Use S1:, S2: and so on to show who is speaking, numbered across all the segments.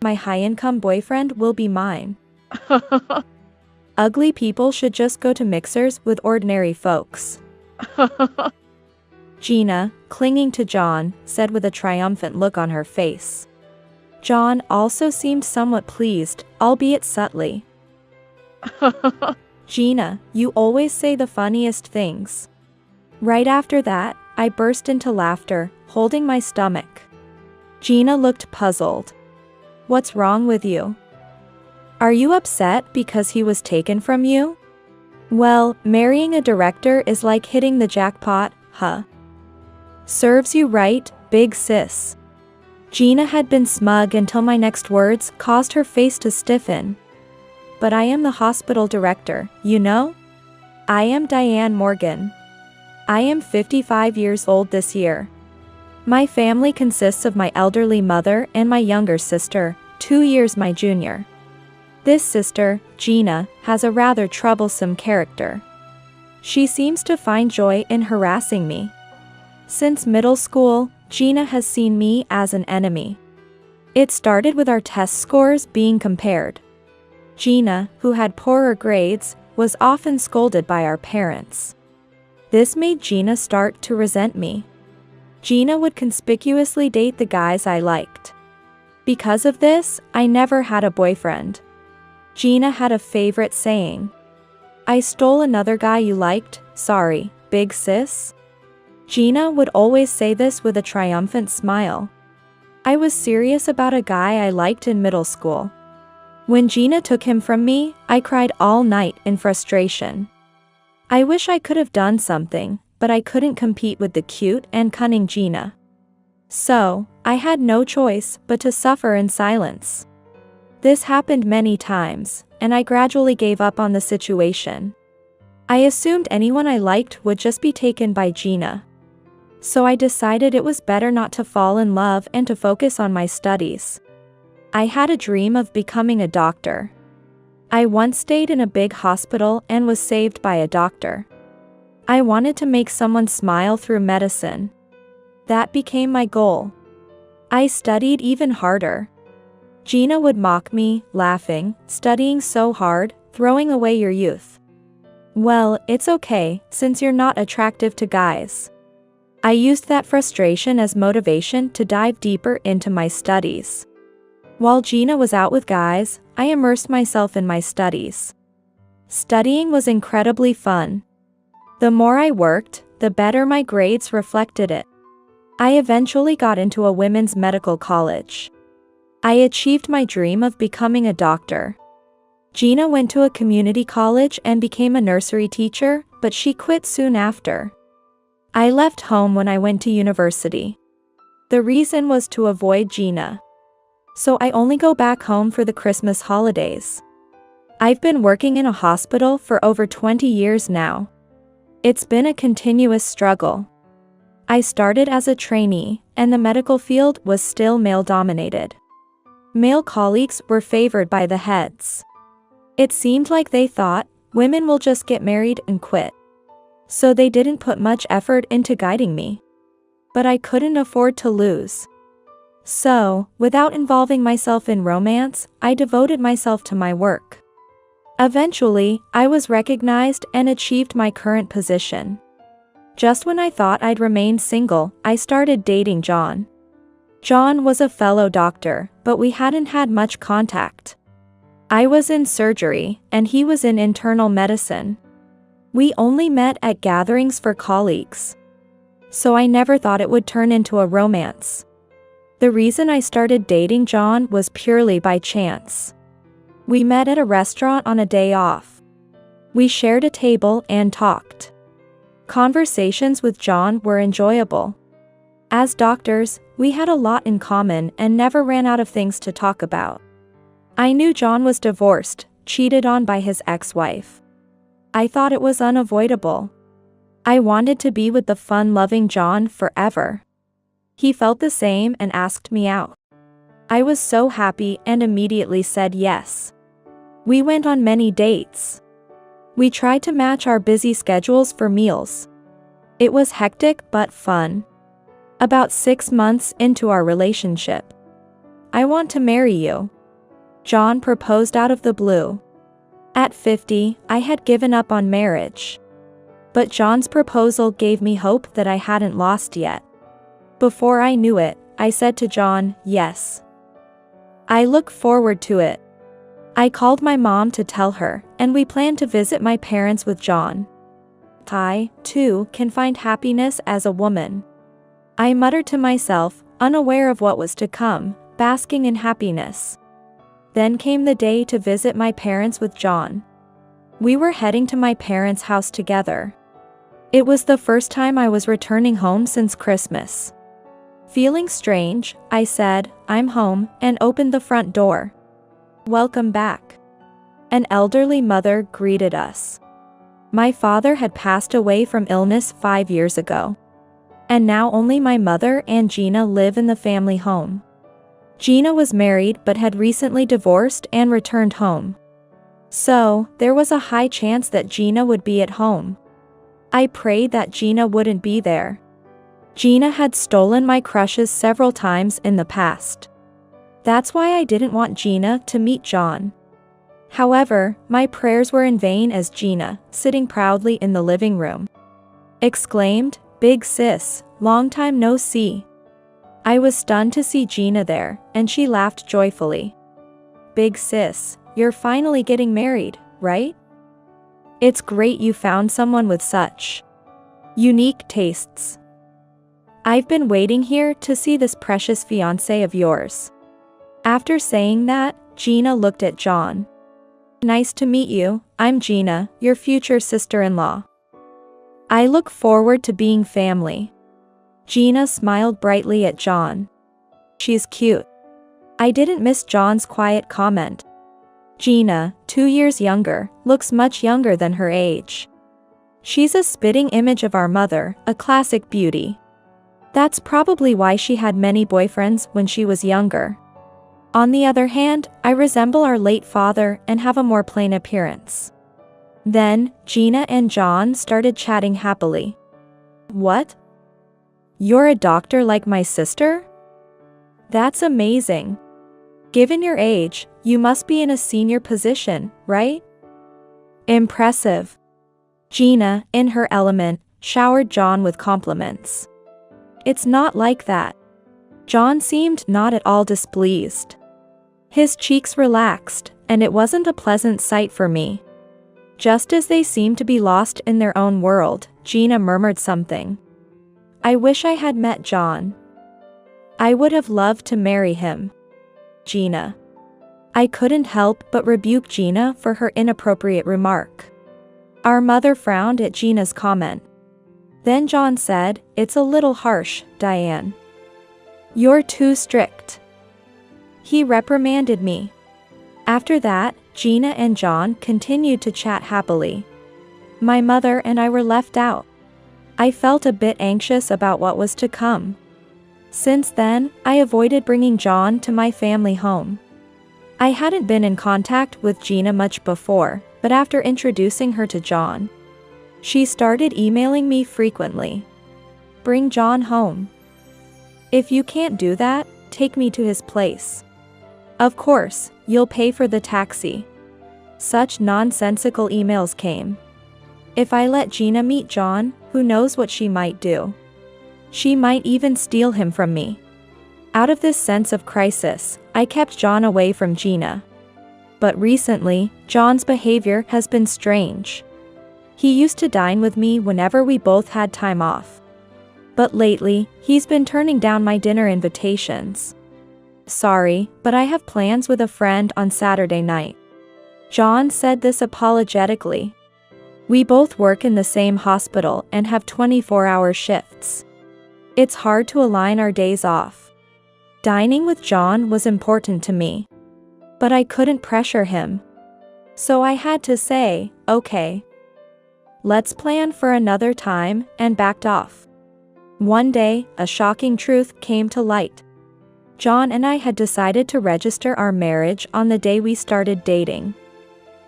S1: My high-income boyfriend will be mine. Ugly people should just go to mixers with ordinary folks. Gina, clinging to John, said with a triumphant look on her face. John also seemed somewhat pleased, albeit subtly. Gina, you always say the funniest things. Right after that, I burst into laughter, holding my stomach. Gina looked puzzled. What's wrong with you? Are you upset because he was taken from you? Well, marrying a director is like hitting the jackpot, huh? Serves you right, big sis. Gina had been smug until my next words caused her face to stiffen. But I am the hospital director, you know? I am Diane Morgan. I am 55 years old this year. My family consists of my elderly mother and my younger sister, 2 years my junior. This sister, Gina, has a rather troublesome character. She seems to find joy in harassing me. Since middle school, Gina has seen me as an enemy. It started with our test scores being compared. Gina, who had poorer grades, was often scolded by our parents. This made Gina start to resent me. Gina would conspicuously date the guys I liked. Because of this, I never had a boyfriend. Gina had a favorite saying. I stole another guy you liked, sorry, big sis. Gina would always say this with a triumphant smile. I was serious about a guy I liked in middle school. When Gina took him from me, I cried all night in frustration. I wish I could have done something, but I couldn't compete with the cute and cunning Gina. So, I had no choice but to suffer in silence. This happened many times, and I gradually gave up on the situation. I assumed anyone I liked would just be taken by Gina. So I decided it was better not to fall in love and to focus on my studies. I had a dream of becoming a doctor. I once stayed in a big hospital and was saved by a doctor. I wanted to make someone smile through medicine. That became my goal. I studied even harder. Gina would mock me, laughing, studying so hard, throwing away your youth. Well, it's okay, since you're not attractive to guys. I used that frustration as motivation to dive deeper into my studies. While Gina was out with guys, I immersed myself in my studies. Studying was incredibly fun. The more I worked, the better my grades reflected it. I eventually got into a women's medical college. I achieved my dream of becoming a doctor. Gina went to a community college and became a nursery teacher, but she quit soon after. I left home when I went to university. The reason was to avoid Gina. So I only go back home for the Christmas holidays. I've been working in a hospital for over 20 years now. It's been a continuous struggle. I started as a trainee, and the medical field was still male-dominated. Male colleagues were favored by the heads. It seemed like they thought, women will just get married and quit. So they didn't put much effort into guiding me. But I couldn't afford to lose. So, without involving myself in romance, I devoted myself to my work. Eventually, I was recognized and achieved my current position. Just when I thought I'd remain single, I started dating John. John was a fellow doctor, but we hadn't had much contact. I was in surgery, and he was in internal medicine. We only met at gatherings for colleagues. So I never thought it would turn into a romance. The reason I started dating John was purely by chance. We met at a restaurant on a day off. We shared a table and talked. Conversations with John were enjoyable. As doctors, we had a lot in common and never ran out of things to talk about. I knew John was divorced, cheated on by his ex-wife. I thought it was unavoidable. I wanted to be with the fun-loving John forever. He felt the same and asked me out. I was so happy and immediately said yes. We went on many dates. We tried to match our busy schedules for meals. It was hectic but fun. About 6 months into our relationship, I want to marry you." John proposed out of the blue. At 50, I had given up on marriage. But John's proposal gave me hope that I hadn't lost yet. Before I knew it, I said to John, "Yes. I look forward to it." I called my mom to tell her, and we planned to visit my parents with John. I, too, can find happiness as a woman. I muttered to myself, unaware of what was to come, basking in happiness. Then came the day to visit my parents with John. We were heading to my parents' house together. It was the first time I was returning home since Christmas. Feeling strange, I said, "I'm home," and opened the front door. "Welcome back." An elderly mother greeted us. My father had passed away from illness 5 years ago. And now only my mother and Gina live in the family home. Gina was married but had recently divorced and returned home. So, there was a high chance that Gina would be at home. I prayed that Gina wouldn't be there. Gina had stolen my crushes several times in the past. That's why I didn't want Gina to meet John. However, my prayers were in vain as Gina, sitting proudly in the living room, exclaimed, "Big sis, long time no see." I was stunned to see Gina there, and she laughed joyfully. "Big sis, you're finally getting married, right? It's great you found someone with such unique tastes. I've been waiting here to see this precious fiancé of yours." After saying that, Gina looked at John. "Nice to meet you, I'm Gina, your future sister-in-law. I look forward to being family." Gina smiled brightly at John. "She's cute." I didn't miss John's quiet comment. Gina, 2 years younger, looks much younger than her age. She's a spitting image of our mother, a classic beauty. That's probably why she had many boyfriends when she was younger. On the other hand, I resemble our late father and have a more plain appearance. Then, Gina and John started chatting happily. "What? You're a doctor like my sister? That's amazing. Given your age, you must be in a senior position, right? Impressive." Gina, in her element, showered John with compliments. "It's not like that." John seemed not at all displeased. His cheeks relaxed, and it wasn't a pleasant sight for me. Just as they seemed to be lost in their own world, Gina murmured something. "I wish I had met John. I would have loved to marry him." Gina. I couldn't help but rebuke Gina for her inappropriate remark. Our mother frowned at Gina's comment. Then John said, "It's a little harsh, Diane. You're too strict." He reprimanded me. After that, Gina and John continued to chat happily. My mother and I were left out. I felt a bit anxious about what was to come. Since then, I avoided bringing John to my family home. I hadn't been in contact with Gina much before, but after introducing her to John, she started emailing me frequently. "Bring John home. If you can't do that, take me to his place. Of course, you'll pay for the taxi." Such nonsensical emails came. If I let Gina meet John, who knows what she might do? She might even steal him from me. Out of this sense of crisis, I kept John away from Gina. But recently, John's behavior has been strange. He used to dine with me whenever we both had time off. But lately, he's been turning down my dinner invitations. "Sorry, but I have plans with a friend on Saturday night." John said this apologetically. We both work in the same hospital and have 24-hour shifts. It's hard to align our days off. Dining with John was important to me. But I couldn't pressure him. So I had to say, "Okay. Let's plan for another time," and backed off. One day, a shocking truth came to light. John and I had decided to register our marriage on the day we started dating.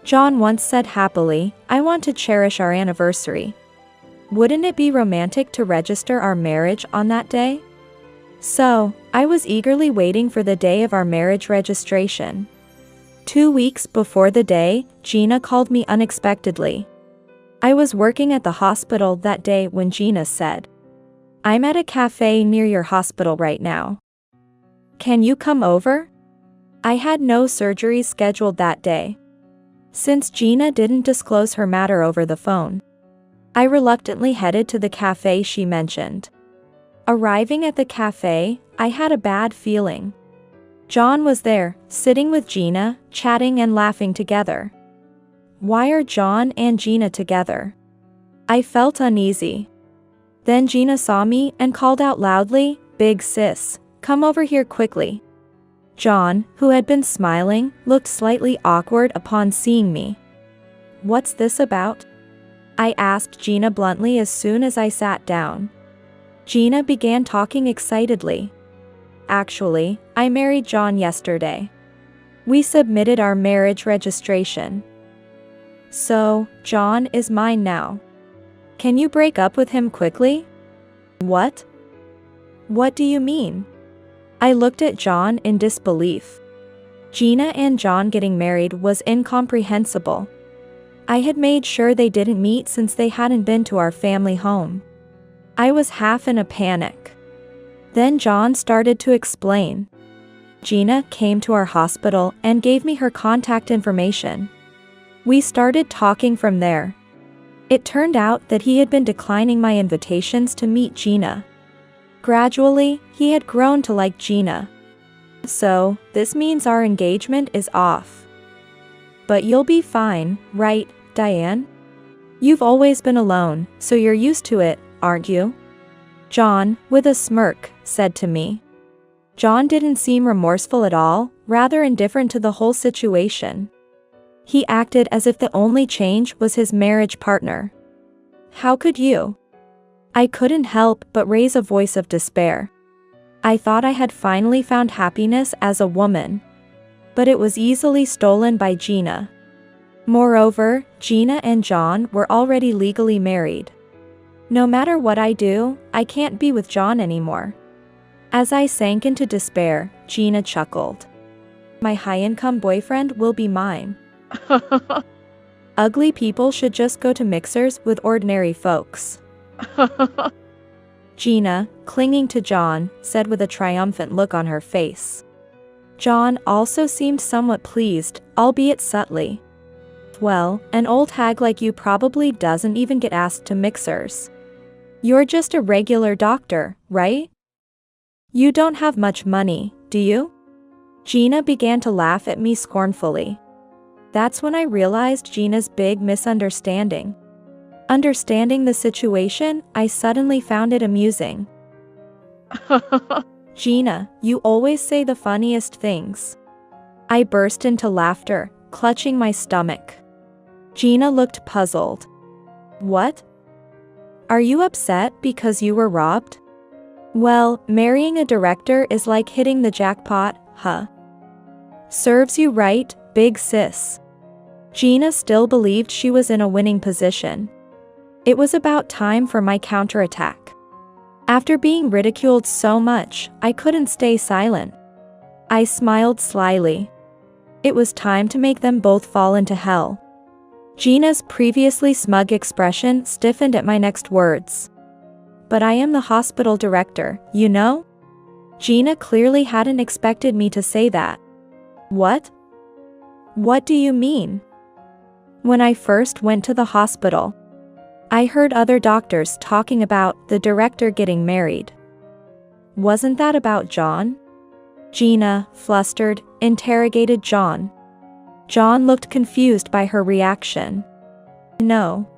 S1: John once said happily, "I want to cherish our anniversary. Wouldn't it be romantic to register our marriage on that day?" So, I was eagerly waiting for the day of our marriage registration. 2 weeks before the day, Gina called me unexpectedly. I was working at the hospital that day when Gina said, "I'm at a cafe near your hospital right now. Can you come over?" I had no surgeries scheduled that day. Since Gina didn't disclose her matter over the phone, I reluctantly headed to the cafe she mentioned. Arriving at the cafe, I had a bad feeling. John was there, sitting with Gina, chatting and laughing together. Why are John and Gina together? I felt uneasy. Then Gina saw me and called out loudly, "Big sis, come over here quickly." John, who had been smiling, looked slightly awkward upon seeing me. "What's this about?" I asked Gina bluntly as soon as I sat down. Gina began talking excitedly. "Actually, I married John yesterday. We submitted our marriage registration. So, John is mine now. Can you break up with him quickly?" "What? What do you mean?" I looked at John in disbelief. Gina and John getting married was incomprehensible. I had made sure they didn't meet since they hadn't been to our family home. I was half in a panic. Then John started to explain. Gina came to our hospital and gave me her contact information. We started talking from there. It turned out that he had been declining my invitations to meet Gina. Gradually, he had grown to like Gina. So, this means our engagement is off. But you'll be fine, right, Diane? You've always been alone, so you're used to it, aren't you? John, with a smirk, said to me. John didn't seem remorseful at all, rather indifferent to the whole situation. He acted as if the only change was his marriage partner. How could you? I couldn't help but raise a voice of despair. I thought I had finally found happiness as a woman. But it was easily stolen by Gina. Moreover, Gina and John were already legally married. No matter what I do, I can't be with John anymore. As I sank into despair, Gina chuckled. My high-income boyfriend will be mine. Ugly people should just go to mixers with ordinary folks. Gina, clinging to John, said with a triumphant look on her face. John also seemed somewhat pleased, albeit subtly. Well, an old hag like you probably doesn't even get asked to mixers. You're just a regular doctor, right? You don't have much money, do you? Gina began to laugh at me scornfully. That's when I realized Gina's big misunderstanding. Understanding the situation, I suddenly found it amusing. Gina, you always say the funniest things. I burst into laughter, clutching my stomach. Gina looked puzzled. What? Are you upset because you were robbed? Well, marrying a director is like hitting the jackpot, huh? Serves you right, big sis. Gina still believed she was in a winning position. It was about time for my counterattack. After being ridiculed so much, I couldn't stay silent. I smiled slyly. It was time to make them both fall into hell. Gina's previously smug expression stiffened at my next words. But I am the hospital director, you know? Gina clearly hadn't expected me to say that. What? What do you mean? When I first went to the hospital, I heard other doctors talking about the director getting married. Wasn't that about John? Gina, flustered, interrogated John. John looked confused by her reaction. No.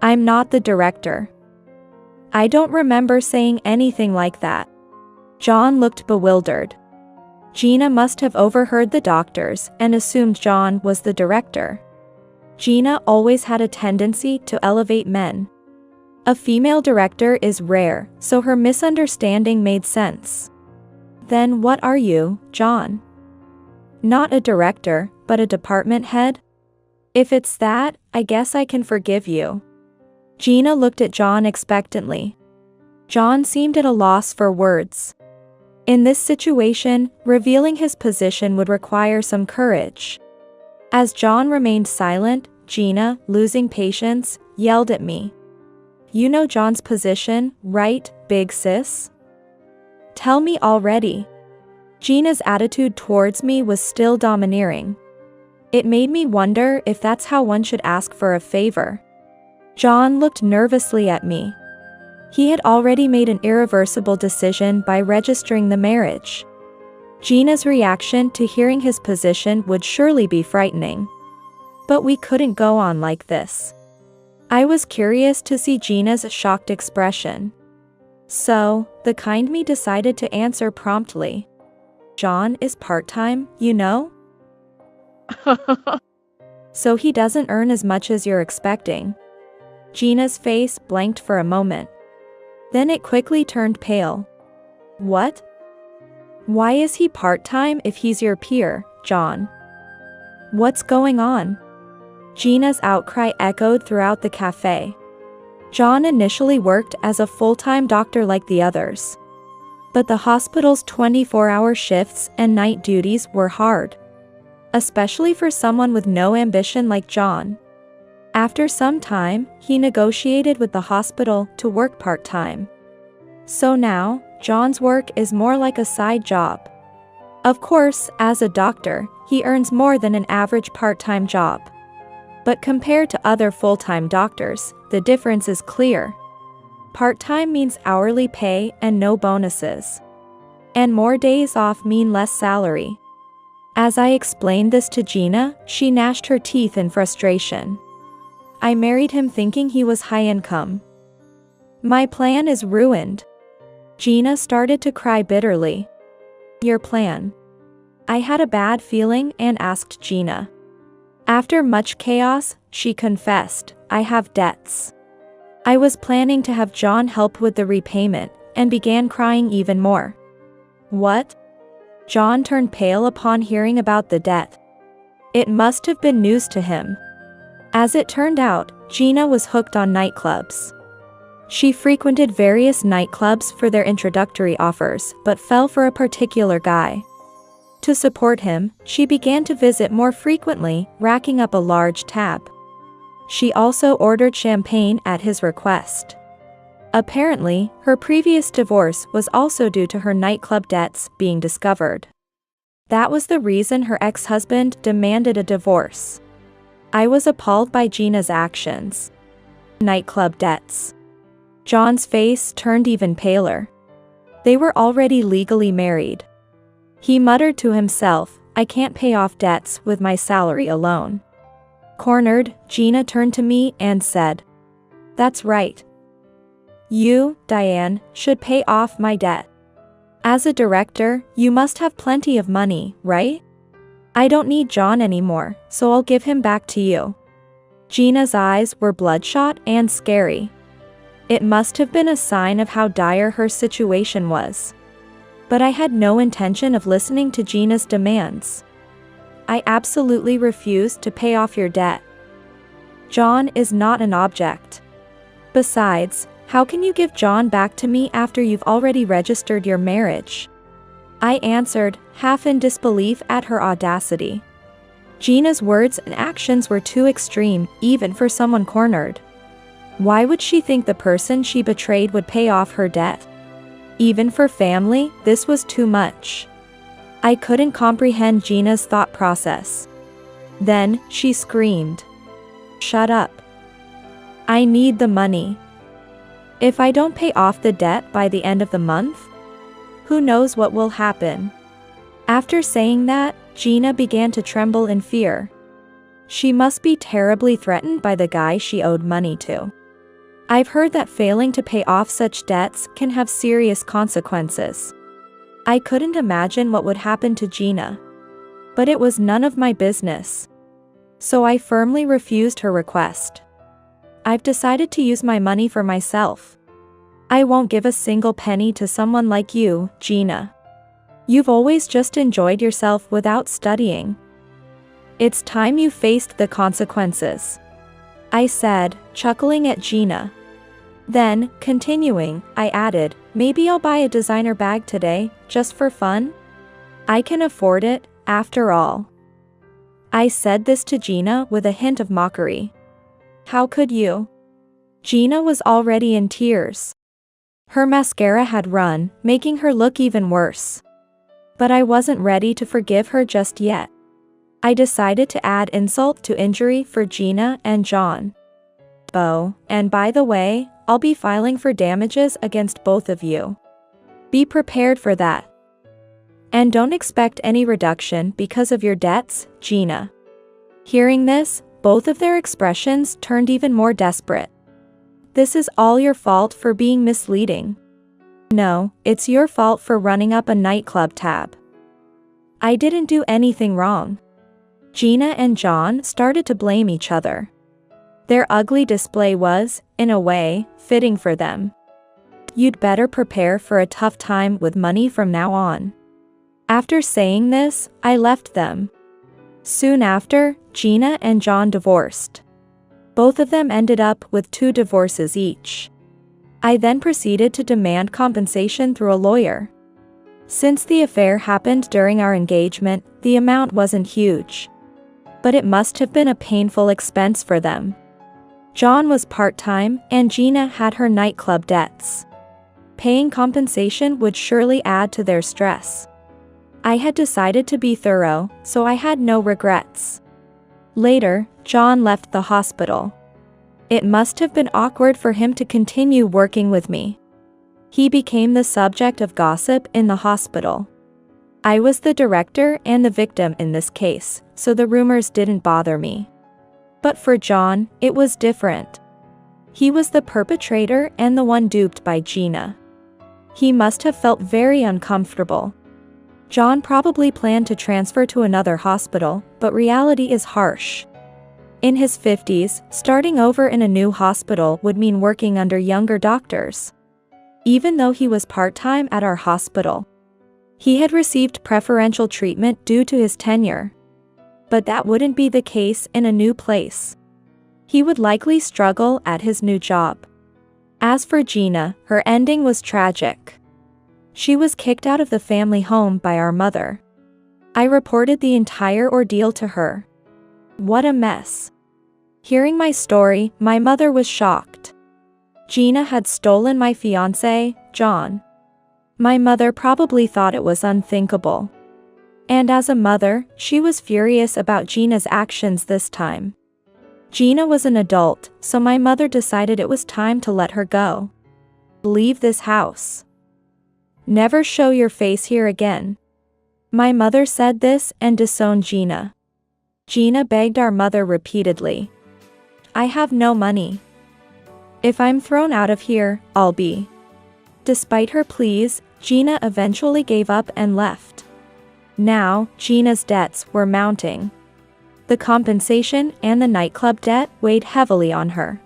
S1: I'm not the director. I don't remember saying anything like that. John looked bewildered. Gina must have overheard the doctors and assumed John was the director. Gina always had a tendency to elevate men. A female director is rare, so her misunderstanding made sense. Then what are you, John? Not a director, but a department head? If it's that, I guess I can forgive you. Gina looked at John expectantly. John seemed at a loss for words. In this situation, revealing his position would require some courage. As John remained silent, Gina, losing patience, yelled at me. "You know John's position, right, big sis? Tell me already." Gina's attitude towards me was still domineering. It made me wonder if that's how one should ask for a favor. John looked nervously at me. He had already made an irreversible decision by registering the marriage. Gina's reaction to hearing his position would surely be frightening. But we couldn't go on like this. I was curious to see Gina's shocked expression. So, the kind me decided to answer promptly. "John is part-time, you know? So he doesn't earn as much as you're expecting." Gina's face blanked for a moment. Then it quickly turned pale. "What? Why is he part-time if he's your peer, John? What's going on?" Gina's outcry echoed throughout the cafe. John initially worked as a full-time doctor like the others. But the hospital's 24-hour shifts and night duties were hard. Especially for someone with no ambition like John. After some time, he negotiated with the hospital to work part-time. So now, John's work is more like a side job. Of course, as a doctor, he earns more than an average part-time job. But compared to other full-time doctors, the difference is clear. Part-time means hourly pay and no bonuses. And more days off mean less salary. As I explained this to Gina, she gnashed her teeth in frustration. I married him thinking he was high income. My plan is ruined. Gina started to cry bitterly. Your plan? I had a bad feeling and asked Gina. After much chaos, she confessed, I have debts. I was planning to have John help with the repayment, and began crying even more. What? John turned pale upon hearing about the debt. It must have been news to him. As it turned out, Gina was hooked on nightclubs. She frequented various nightclubs for their introductory offers, but fell for a particular guy. To support him, she began to visit more frequently, racking up a large tab. She also ordered champagne at his request. Apparently, her previous divorce was also due to her nightclub debts being discovered. That was the reason her ex-husband demanded a divorce. I was appalled by Gina's actions. Nightclub debts. John's face turned even paler. They were already legally married. He muttered to himself, I can't pay off debts with my salary alone. Cornered, Gina turned to me and said, That's right. You, Diane, should pay off my debt. As a director, you must have plenty of money, right? I don't need John anymore, so I'll give him back to you. Gina's eyes were bloodshot and scary. It must have been a sign of how dire her situation was. But I had no intention of listening to Gina's demands. I absolutely refused to pay off your debt. John is not an object. Besides, how can you give John back to me after you've already registered your marriage? I answered, half in disbelief at her audacity. Gina's words and actions were too extreme, even for someone cornered. Why would she think the person she betrayed would pay off her debt? Even for family, this was too much. I couldn't comprehend Gina's thought process. Then, she screamed. Shut up. I need the money. If I don't pay off the debt by the end of the month, who knows what will happen? After saying that, Gina began to tremble in fear. She must be terribly threatened by the guy she owed money to. I've heard that failing to pay off such debts can have serious consequences. I couldn't imagine what would happen to Gina. But it was none of my business. So I firmly refused her request. I've decided to use my money for myself. I won't give a single penny to someone like you, Gina. You've always just enjoyed yourself without studying. It's time you faced the consequences. I said, chuckling at Gina. Then, continuing, I added, maybe I'll buy a designer bag today, just for fun? I can afford it, after all. I said this to Gina with a hint of mockery. How could you? Gina was already in tears. Her mascara had run, making her look even worse. But I wasn't ready to forgive her just yet. I decided to add insult to injury for Gina and John. Oh, and by the way, I'll be filing for damages against both of you. Be prepared for that. And don't expect any reduction because of your debts, Gina. Hearing this, both of their expressions turned even more desperate. This is all your fault for being misleading. No, it's your fault for running up a nightclub tab. I didn't do anything wrong. Gina and John started to blame each other. Their ugly display was, in a way, fitting for them. You'd better prepare for a tough time with money from now on. After saying this, I left them. Soon after, Gina and John divorced. Both of them ended up with 2 divorces each. I then proceeded to demand compensation through a lawyer. Since the affair happened during our engagement, the amount wasn't huge. But it must have been a painful expense for them. John was part-time, and Gina had her nightclub debts. Paying compensation would surely add to their stress. I had decided to be thorough, so I had no regrets. Later, John left the hospital. It must have been awkward for him to continue working with me. He became the subject of gossip in the hospital. I was the director and the victim in this case, so the rumors didn't bother me. But for John, it was different. He was the perpetrator and the one duped by Gina. He must have felt very uncomfortable. John probably planned to transfer to another hospital, but reality is harsh. In his 50s, starting over in a new hospital would mean working under younger doctors. Even though he was part-time at our hospital, he had received preferential treatment due to his tenure. But that wouldn't be the case in a new place. He would likely struggle at his new job. As for Gina, her ending was tragic. She was kicked out of the family home by our mother. I reported the entire ordeal to her. What a mess. Hearing my story, my mother was shocked. Gina had stolen my fiancé, John. My mother probably thought it was unthinkable. And as a mother, she was furious about Gina's actions this time. Gina was an adult, so my mother decided it was time to let her go. Leave this house. Never show your face here again. My mother said this and disowned Gina. Gina begged our mother repeatedly. I have no money. If I'm thrown out of here, I'll be. Despite her pleas, Gina eventually gave up and left. Now, Gina's debts were mounting. The compensation and the nightclub debt weighed heavily on her.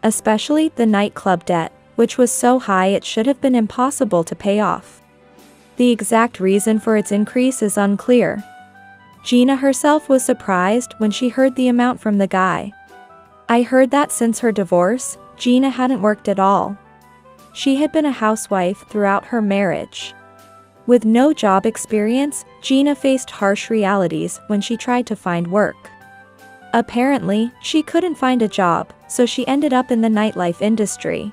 S1: Especially the nightclub debt, which was so high it should have been impossible to pay off. The exact reason for its increase is unclear. Gina herself was surprised when she heard the amount from the guy. I heard that since her divorce, Gina hadn't worked at all. She had been a housewife throughout her marriage. With no job experience, Gina faced harsh realities when she tried to find work. Apparently, she couldn't find a job, so she ended up in the nightlife industry.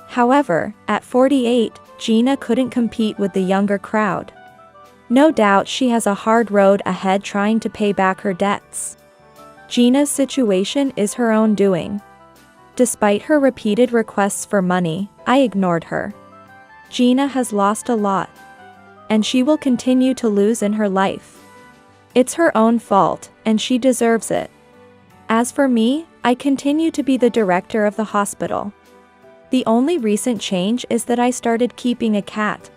S1: However, at 48, Gina couldn't compete with the younger crowd. No doubt she has a hard road ahead trying to pay back her debts. Gina's situation is her own doing. Despite her repeated requests for money, I ignored her. Gina has lost a lot. And she will continue to lose in her life. It's her own fault, and she deserves it. As for me, I continue to be the director of the hospital. The only recent change is that I started keeping a cat.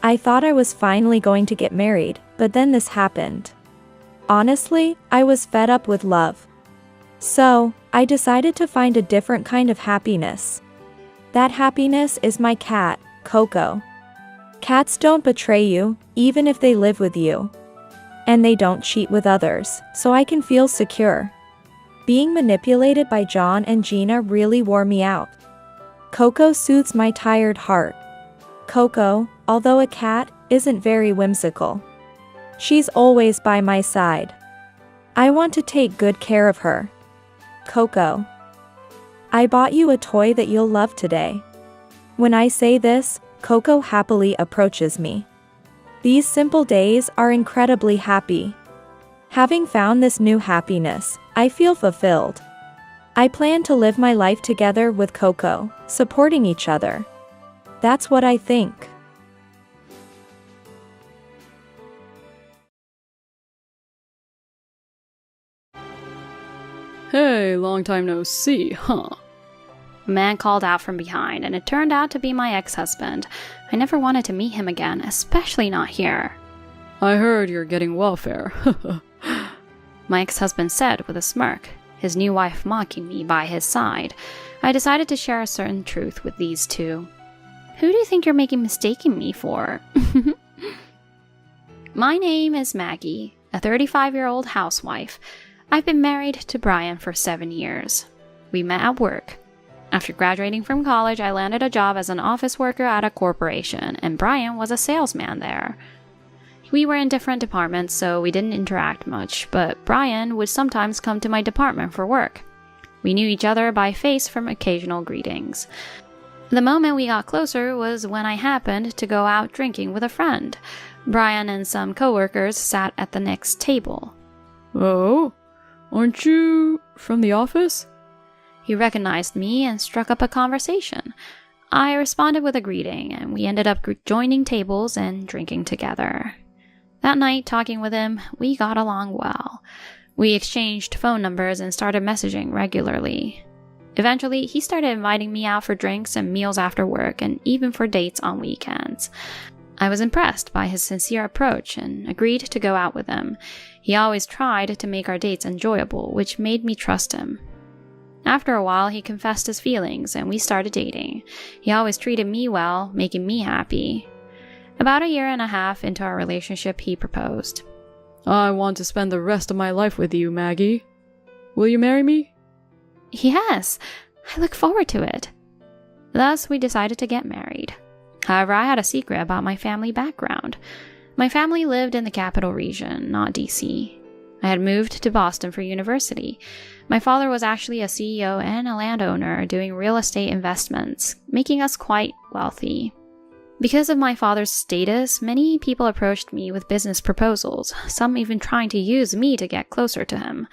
S1: I thought I was finally going to get married, but then this happened. Honestly, I was fed up with love. So, I decided to find a different kind of happiness. That happiness is my cat, Coco. Cats don't betray you, even if they live with you. And they don't cheat with others, so I can feel secure. Being manipulated by John and Gina really wore me out. Coco soothes my tired heart. Coco, although a cat, isn't very whimsical. She's always by my side. I want to take good care of her. Coco. I bought you a toy that you'll love today. When I say this, Coco happily approaches me. These simple days are incredibly happy. Having found this new happiness, I feel fulfilled. I plan to live my life together with Coco, supporting each other. That's what I think.
S2: Hey, long time no see, huh?
S3: A man called out from behind, and it turned out to be my ex-husband. I never wanted to meet him again, especially not here.
S2: I heard you're getting welfare.
S3: My ex-husband said with a smirk, his new wife mocking me by his side. I decided to share a certain truth with these two. Who do you think you're mistaking me for? My name is Maggie, a 35-year-old housewife. I've been married to Brian for 7 years. We met at work. After graduating from college, I landed a job as an office worker at a corporation, and Brian was a salesman there. We were in different departments, so we didn't interact much, but Brian would sometimes come to my department for work. We knew each other by face from occasional greetings. The moment we got closer was when I happened to go out drinking with a friend. Brian and some coworkers sat at the next table.
S2: Oh? Aren't you from the office?
S3: He recognized me and struck up a conversation. I responded with a greeting, and we ended up joining tables and drinking together. That night, talking with him, we got along well. We exchanged phone numbers and started messaging regularly. Eventually, he started inviting me out for drinks and meals after work, and even for dates on weekends. I was impressed by his sincere approach and agreed to go out with him. He always tried to make our dates enjoyable, which made me trust him. After a while, he confessed his feelings, and we started dating. He always treated me well, making me happy. About 1.5 years into our relationship, he proposed.
S2: I want to spend the rest of my life with you, Maggie. Will you marry me?
S3: Yes, I look forward to it. Thus, we decided to get married. However, I had a secret about my family background. My family lived in the capital region, not DC. I had moved to Boston for university. My father was actually a CEO and a landowner doing real estate investments, making us quite wealthy. Because of my father's status, many people approached me with business proposals, some even trying to use me to get closer to him.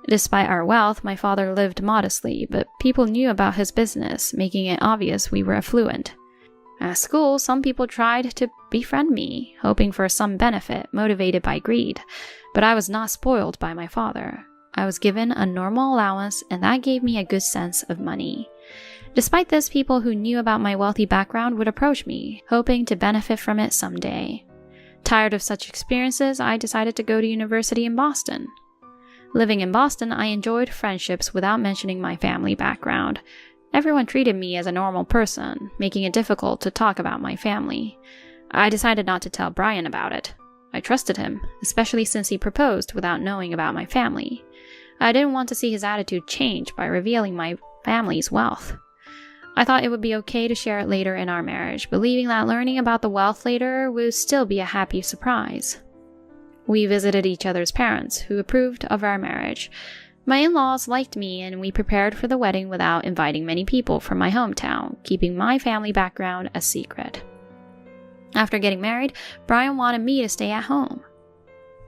S3: Despite our wealth, my father lived modestly, but people knew about his business, making it obvious we were affluent. At school, some people tried to befriend me, hoping for some benefit, motivated by greed. But I was not spoiled by my father. I was given a normal allowance, and that gave me a good sense of money. Despite this, people who knew about my wealthy background would approach me, hoping to benefit from it someday. Tired of such experiences, I decided to go to university in Boston. Living in Boston, I enjoyed friendships without mentioning my family background. Everyone treated me as a normal person, making it difficult to talk about my family. I decided not to tell Brian about it. I trusted him, especially since he proposed without knowing about my family. I didn't want to see his attitude change by revealing my family's wealth. I thought it would be okay to share it later in our marriage, believing that learning about the wealth later would still be a happy surprise. We visited each other's parents, who approved of our marriage. My in-laws liked me, and we prepared for the wedding without inviting many people from my hometown, keeping my family background a secret. After getting married, Brian wanted me to stay at home.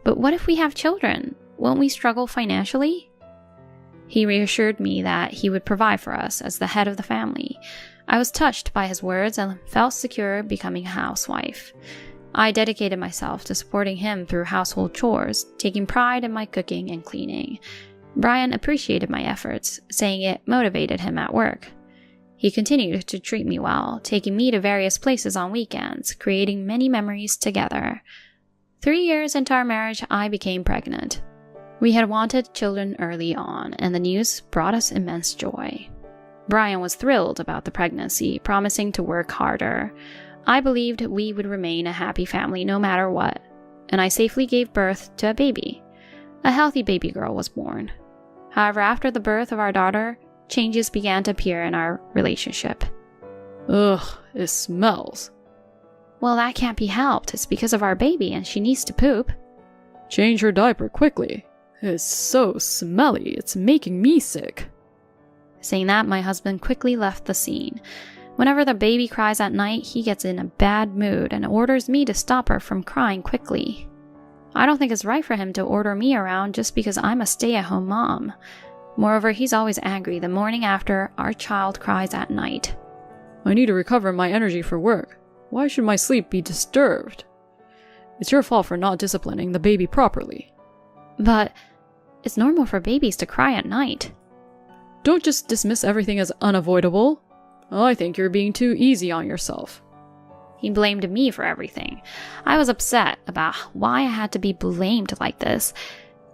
S3: But what if we have children? Won't we struggle financially? He reassured me that he would provide for us as the head of the family. I was touched by his words and felt secure becoming a housewife. I dedicated myself to supporting him through household chores, taking pride in my cooking and cleaning. Brian appreciated my efforts, saying it motivated him at work. He continued to treat me well, taking me to various places on weekends, creating many memories together. 3 years into our marriage, I became pregnant. We had wanted children early on, and the news brought us immense joy. Brian was thrilled about the pregnancy, promising to work harder. I believed we would remain a happy family no matter what, and I safely gave birth to a baby. A healthy baby girl was born. However, after the birth of our daughter, changes began to appear in our relationship.
S2: Ugh, it smells.
S3: Well, that can't be helped. It's because of our baby and she needs to poop.
S2: Change her diaper quickly. It's so smelly, it's making me sick.
S3: Saying that, my husband quickly left the scene. Whenever the baby cries at night, he gets in a bad mood and orders me to stop her from crying quickly. I don't think it's right for him to order me around just because I'm a stay-at-home mom. Moreover, he's always angry the morning after our child cries at night.
S2: I need to recover my energy for work. Why should my sleep be disturbed? It's your fault for not disciplining the baby properly.
S3: But it's normal for babies to cry at night.
S2: Don't just dismiss everything as unavoidable. I think you're being too easy on yourself.
S3: He blamed me for everything. I was upset about why I had to be blamed like this.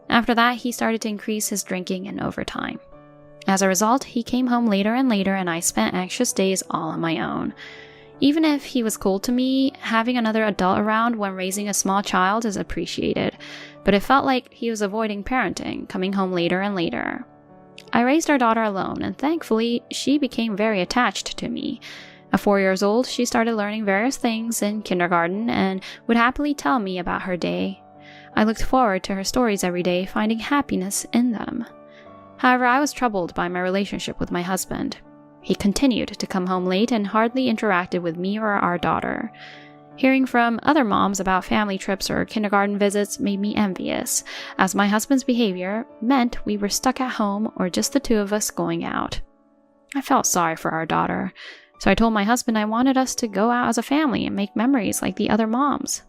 S3: After that, he started to increase his drinking and overtime. As a result, he came home later and later, and I spent anxious days all on my own. Even if he was cool to me, having another adult around when raising a small child is appreciated, but it felt like he was avoiding parenting, coming home later and later. I raised our daughter alone, and thankfully, she became very attached to me. At 4 years old, she started learning various things in kindergarten and would happily tell me about her day. I looked forward to her stories every day, finding happiness in them. However, I was troubled by my relationship with my husband. He continued to come home late and hardly interacted with me or our daughter. Hearing from other moms about family trips or kindergarten visits made me envious, as my husband's behavior meant we were stuck at home or just the two of us going out. I felt sorry for our daughter, so I told my husband I wanted us to go out as a family and make memories like the other moms.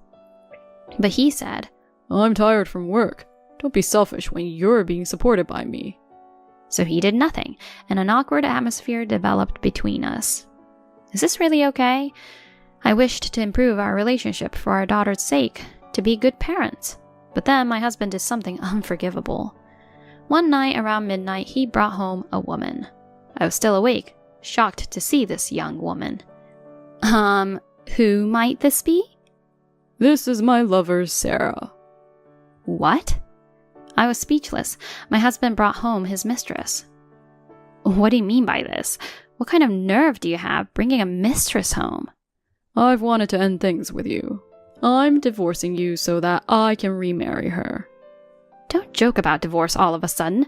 S3: But he said,
S2: I'm tired from work. Don't be selfish when you're being supported by me.
S3: So he did nothing, and an awkward atmosphere developed between us. Is this really okay? I wished to improve our relationship for our daughter's sake, to be good parents. But then my husband did something unforgivable. One night around midnight, he brought home a woman. I was still awake, shocked to see this young woman. Who might this be?
S2: This is my lover, Sarah.
S3: What? I was speechless. My husband brought home his mistress. What do you mean by this? What kind of nerve do you have bringing a mistress home?
S2: I've wanted to end things with you. I'm divorcing you so that I can remarry her.
S3: Don't joke about divorce all of a sudden.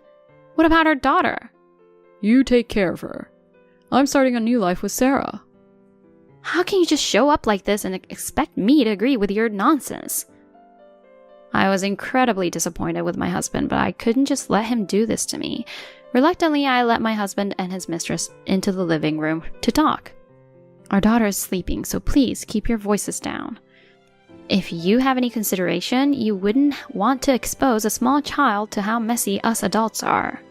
S3: What about our daughter?
S2: You take care of her. I'm starting a new life with Sarah.
S3: How can you just show up like this and expect me to agree with your nonsense? I was incredibly disappointed with my husband, but I couldn't just let him do this to me. Reluctantly, I let my husband and his mistress into the living room to talk. Our daughter is sleeping, so please keep your voices down. If you have any consideration, you wouldn't want to expose a small child to how messy us adults are.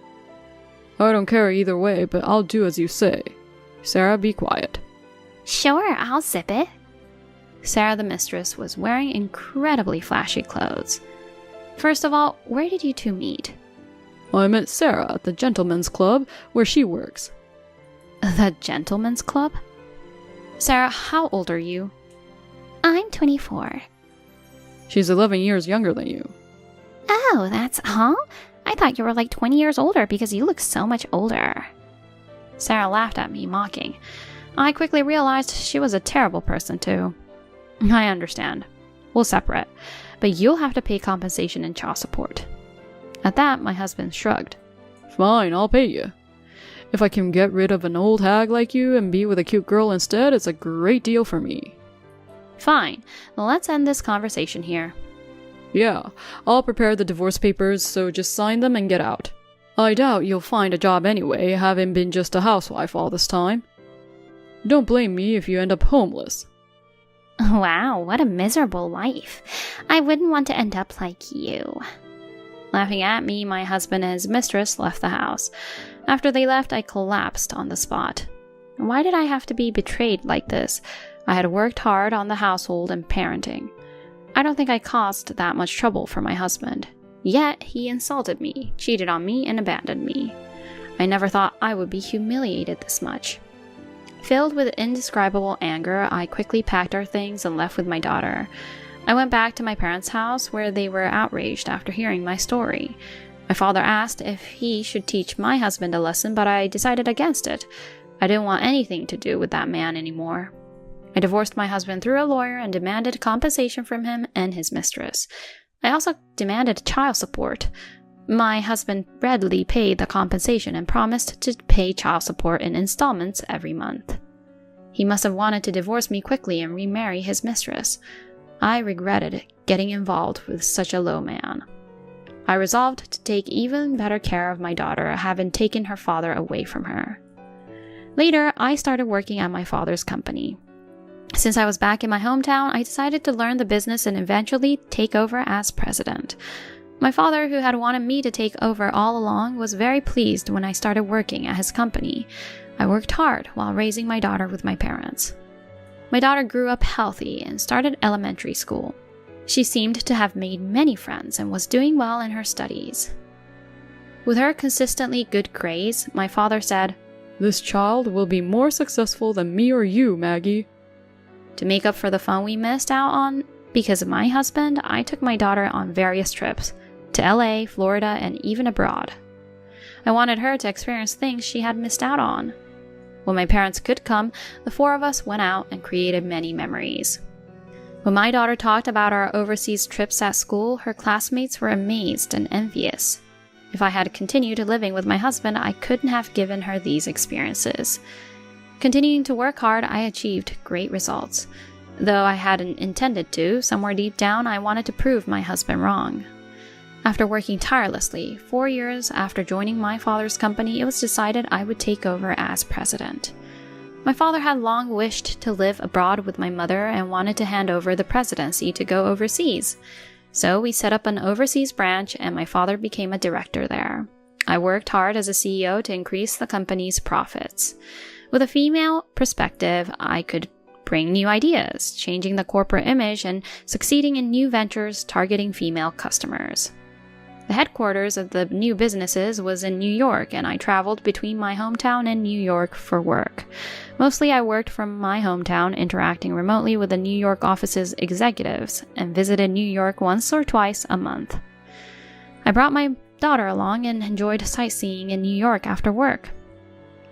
S2: I don't care either way, but I'll do as you say. Sarah, be quiet.
S3: Sure, I'll zip it. Sarah, the mistress, was wearing incredibly flashy clothes. First of all, where did you two meet?
S2: I met Sarah at the gentleman's club where she works.
S3: The gentleman's club? Sarah, how old are you? I'm 24.
S2: She's 11 years younger than you.
S3: Oh, that's all? I thought you were like 20 years older because you look so much older. Sarah laughed at me, mocking. I quickly realized she was a terrible person, too. I understand. We'll separate, but you'll have to pay compensation and child support. At that, my husband shrugged.
S2: Fine, I'll pay you. If I can get rid of an old hag like you and be with a cute girl instead, it's a great deal for me.
S3: Fine. Well, let's end this conversation here.
S2: Yeah, I'll prepare the divorce papers, so just sign them and get out. I doubt you'll find a job anyway, having been just a housewife all this time. Don't blame me if you end up homeless.
S3: Wow, what a miserable life. I wouldn't want to end up like you. Laughing at me, my husband and his mistress left the house. After they left, I collapsed on the spot. Why did I have to be betrayed like this? I had worked hard on the household and parenting. I don't think I caused that much trouble for my husband. Yet, he insulted me, cheated on me, and abandoned me. I never thought I would be humiliated this much. Filled with indescribable anger, I quickly packed our things and left with my daughter. I went back to my parents' house where they were outraged after hearing my story. My father asked if he should teach my husband a lesson, but I decided against it. I didn't want anything to do with that man anymore. I divorced my husband through a lawyer and demanded compensation from him and his mistress. I also demanded child support. My husband readily paid the compensation and promised to pay child support in installments every month. He must have wanted to divorce me quickly and remarry his mistress. I regretted getting involved with such a low man. I resolved to take even better care of my daughter, having taken her father away from her. Later, I started working at my father's company. Since I was back in my hometown, I decided to learn the business and eventually take over as president. My father, who had wanted me to take over all along, was very pleased when I started working at his company. I worked hard while raising my daughter with my parents. My daughter grew up healthy and started elementary school. She seemed to have made many friends and was doing well in her studies. With her consistently good grades, my father said,
S2: "This child will be more successful than me or you, Maggie."
S3: To make up for the fun we missed out on because of my husband, I took my daughter on various trips to LA, Florida, and even abroad. I wanted her to experience things she had missed out on. When my parents could come, the four of us went out and created many memories. When my daughter talked about our overseas trips at school, her classmates were amazed and envious. If I had continued living with my husband, I couldn't have given her these experiences. Continuing to work hard, I achieved great results. Though I hadn't intended to, somewhere deep down I wanted to prove my husband wrong. After working tirelessly, 4 years after joining my father's company, it was decided I would take over as president. My father had long wished to live abroad with my mother and wanted to hand over the presidency to go overseas. So we set up an overseas branch and my father became a director there. I worked hard as a CEO to increase the company's profits. With a female perspective, I could bring new ideas, changing the corporate image and succeeding in new ventures targeting female customers. The headquarters of the new businesses was in New York, and I traveled between my hometown and New York for work. Mostly I worked from my hometown, interacting remotely with the New York office's executives, and visited New York once or twice a month. I brought my daughter along and enjoyed sightseeing in New York after work.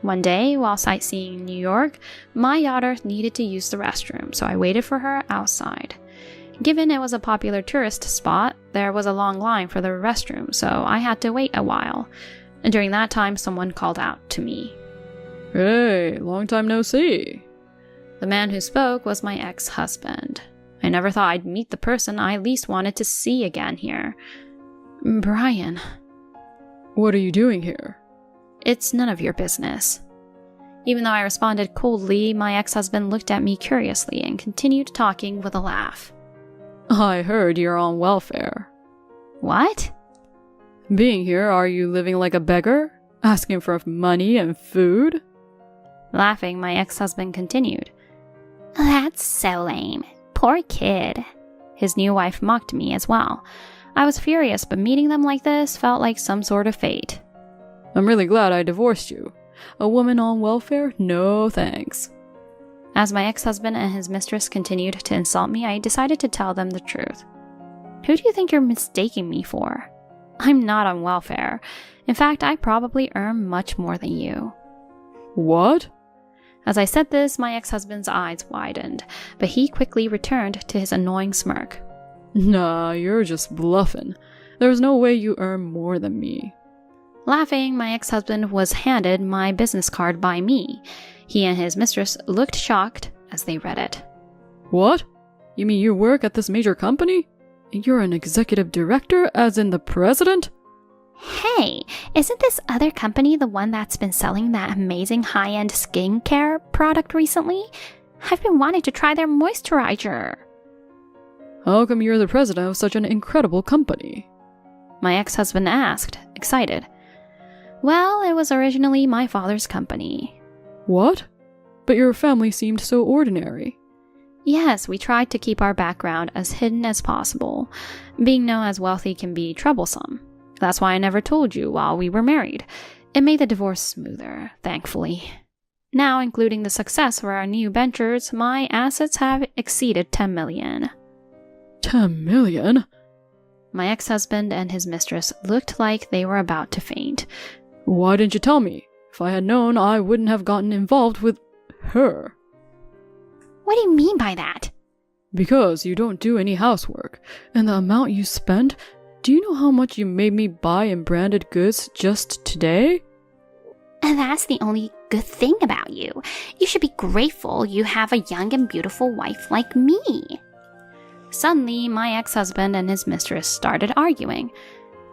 S3: One day, while sightseeing in New York, my daughter needed to use the restroom, so I waited for her outside. Given it was a popular tourist spot, there was a long line for the restroom, so I had to wait a while. And during that time, someone called out to me.
S2: "Hey, long time no see."
S3: The man who spoke was my ex-husband. I never thought I'd meet the person I least wanted to see again here. "Brian."
S2: "What are you doing here?"
S3: "It's none of your business." Even though I responded coldly, my ex-husband looked at me curiously and continued talking with a laugh.
S2: "I heard you're on welfare."
S3: "What?"
S2: "Being here, are you living like a beggar? Asking for money and food?"
S3: Laughing, my ex-husband continued. "That's so lame. Poor kid." His new wife mocked me as well. I was furious, but meeting them like this felt like some sort of fate.
S2: "I'm really glad I divorced you. A woman on welfare? No thanks."
S3: As my ex-husband and his mistress continued to insult me, I decided to tell them the truth. "Who do you think you're mistaking me for? I'm not on welfare. In fact, I probably earn much more than you."
S2: "What?"
S3: As I said this, my ex-husband's eyes widened, but he quickly returned to his annoying smirk.
S2: "Nah, you're just bluffing. There's no way you earn more than me."
S3: Laughing, my ex-husband was handed my business card by me. He and his mistress looked shocked as they read it.
S2: "What? You mean you work at this major company? You're an executive director, as in the president?"
S3: "Hey, isn't this other company the one that's been selling that amazing high-end skincare product recently? I've been wanting to try their moisturizer."
S2: "How come you're the president of such an incredible company?"
S3: My ex-husband asked, excited. "Well, it was originally my father's company."
S2: "What? But your family seemed so ordinary."
S3: "Yes, we tried to keep our background as hidden as possible. Being known as wealthy can be troublesome. That's why I never told you while we were married. It made the divorce smoother, thankfully. Now, including the success of our new ventures, my assets have exceeded 10 million.
S2: 10 million?
S3: My ex-husband and his mistress looked like they were about to faint.
S2: "Why didn't you tell me? If I had known, I wouldn't have gotten involved with her.
S3: What do you mean by that?
S2: Because you don't do any housework, and the amount you spend, do you know how much you made me buy in branded goods just today?
S3: And that's the only good thing about you. You should be grateful you have a young and beautiful wife like me. Suddenly, my ex-husband and his mistress started arguing.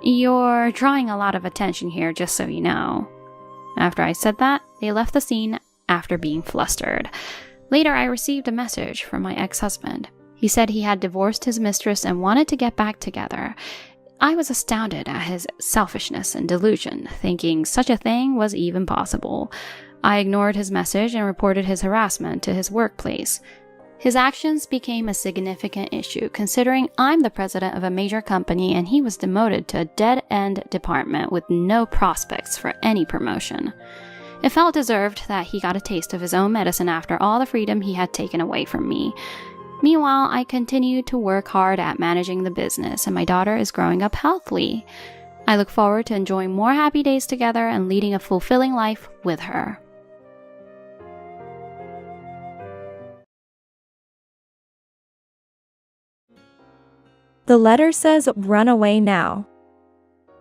S3: You're drawing a lot of attention here, just so you know. After I said that, they left the scene after being flustered. Later, I received a message from my ex-husband. He said he had divorced his mistress and wanted to get back together. I was astounded at his selfishness and delusion, thinking such a thing was even possible. I ignored his message and reported his harassment to his workplace. His actions became a significant issue, considering I'm the president of a major company and he was demoted to a dead-end department with no prospects for any promotion. It felt deserved that he got a taste of his own medicine after all the freedom he had taken away from me. Meanwhile, I continued to work hard at managing the business, and my daughter is growing up healthily. I look forward to enjoying more happy days together and leading a fulfilling life with her.
S1: The letter says, "Run away now."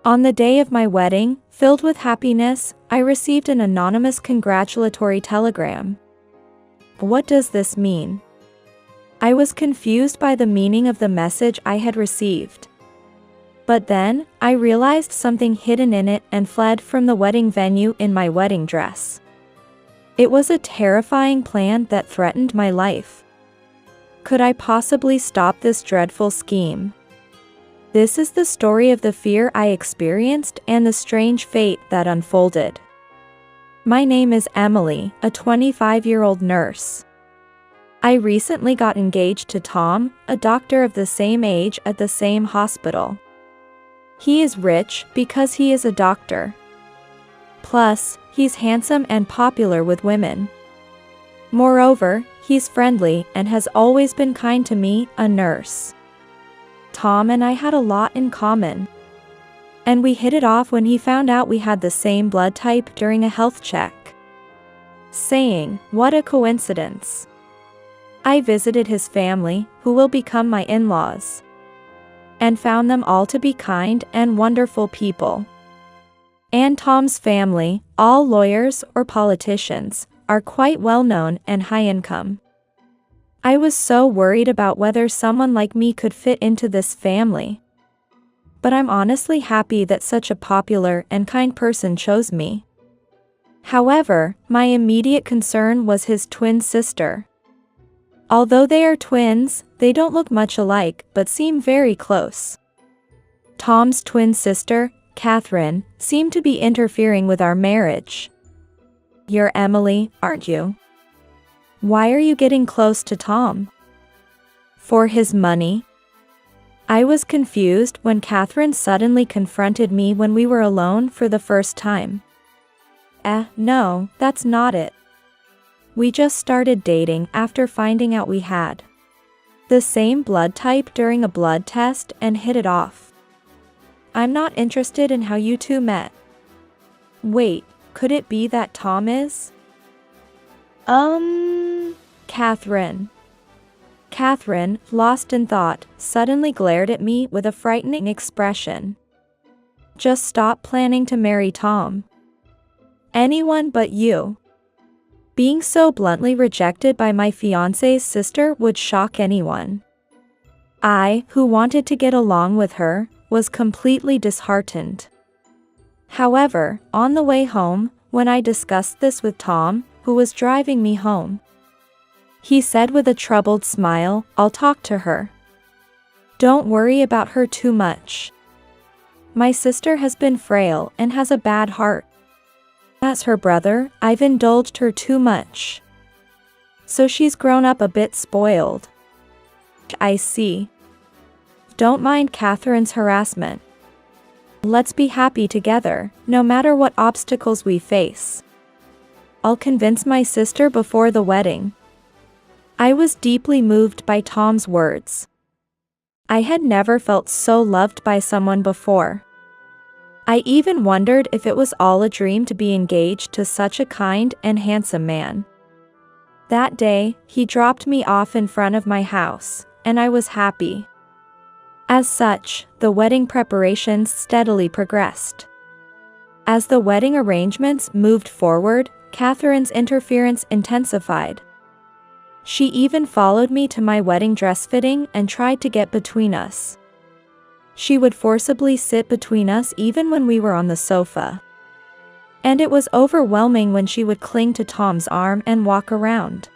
S1: On the day of my wedding, filled with happiness, I received an anonymous congratulatory telegram. What does this mean? I was confused by the meaning of the message I had received. But then, I realized something hidden in it and fled from the wedding venue in my wedding dress. It was a terrifying plan that threatened my life. Could I possibly stop this dreadful scheme? This is the story of the fear I experienced and the strange fate that unfolded. My name is Emily, a 25-year-old nurse. I recently got engaged to Tom, a doctor of the same age at the same hospital. He is rich because he is a doctor. Plus, he's handsome and popular with women. Moreover, he's friendly and has always been kind to me, a nurse. Tom and I had a lot in common. And we hit it off when he found out we had the same blood type during a health check. Saying, "What a coincidence." I visited his family, who will become my in-laws, and found them all to be kind and wonderful people. And Tom's family, all lawyers or politicians, are quite well known and high income. I was so worried about whether someone like me could fit into this family. But I'm honestly happy that such a popular and kind person chose me. However, my immediate concern was his twin sister. Although they are twins, they don't look much alike but seem very close. Tom's twin sister, Catherine, seemed to be interfering with our marriage. You're Emily, aren't you? Why are you getting close to Tom? For his money? I was confused when Catherine suddenly confronted me when we were alone for the first time. No, that's not it. We just started dating after finding out we had the same blood type during a blood test and hit it off. I'm not interested in how you two met. Wait, could it be that Tom is? Catherine. Catherine, lost in thought, suddenly glared at me with a frightening expression. Just stop planning to marry Tom. Anyone but you. Being so bluntly rejected by my fiancé's sister would shock anyone. I, who wanted to get along with her, was completely disheartened. However, on the way home, when I discussed this with Tom, who was driving me home, he said with a troubled smile, "I'll talk to her. Don't worry about her too much. My sister has been frail and has a bad heart. As her brother, I've indulged her too much. So she's grown up a bit spoiled." I see. Don't mind Catherine's harassment. Let's be happy together, no matter what obstacles we face. I'll convince my sister before the wedding. I was deeply moved by Tom's words. I had never felt so loved by someone before. I even wondered if it was all a dream to be engaged to such a kind and handsome man. That day, he dropped me off in front of my house, and I was happy. As such, the wedding preparations steadily progressed. As the wedding arrangements moved forward, Catherine's interference intensified. She even followed me to my wedding dress fitting and tried to get between us. She would forcibly sit between us even when we were on the sofa. And it was overwhelming when she would cling to Tom's arm and walk around.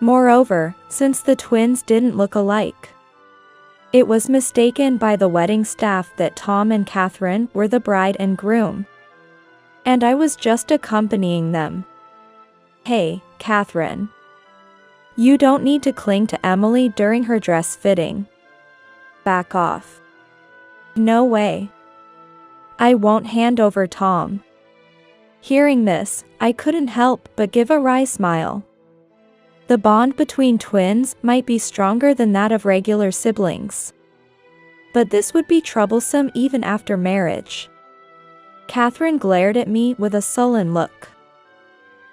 S1: Moreover, since the twins didn't look alike, it was mistaken by the wedding staff that Tom and Catherine were the bride and groom. And I was just accompanying them. Hey, Catherine. You don't need to cling to Emily during her dress fitting. Back off. No way. I won't hand over Tom. Hearing this, I couldn't help but give a wry smile. The bond between twins might be stronger than that of regular siblings. But this would be troublesome even after marriage. Catherine glared at me with a sullen look.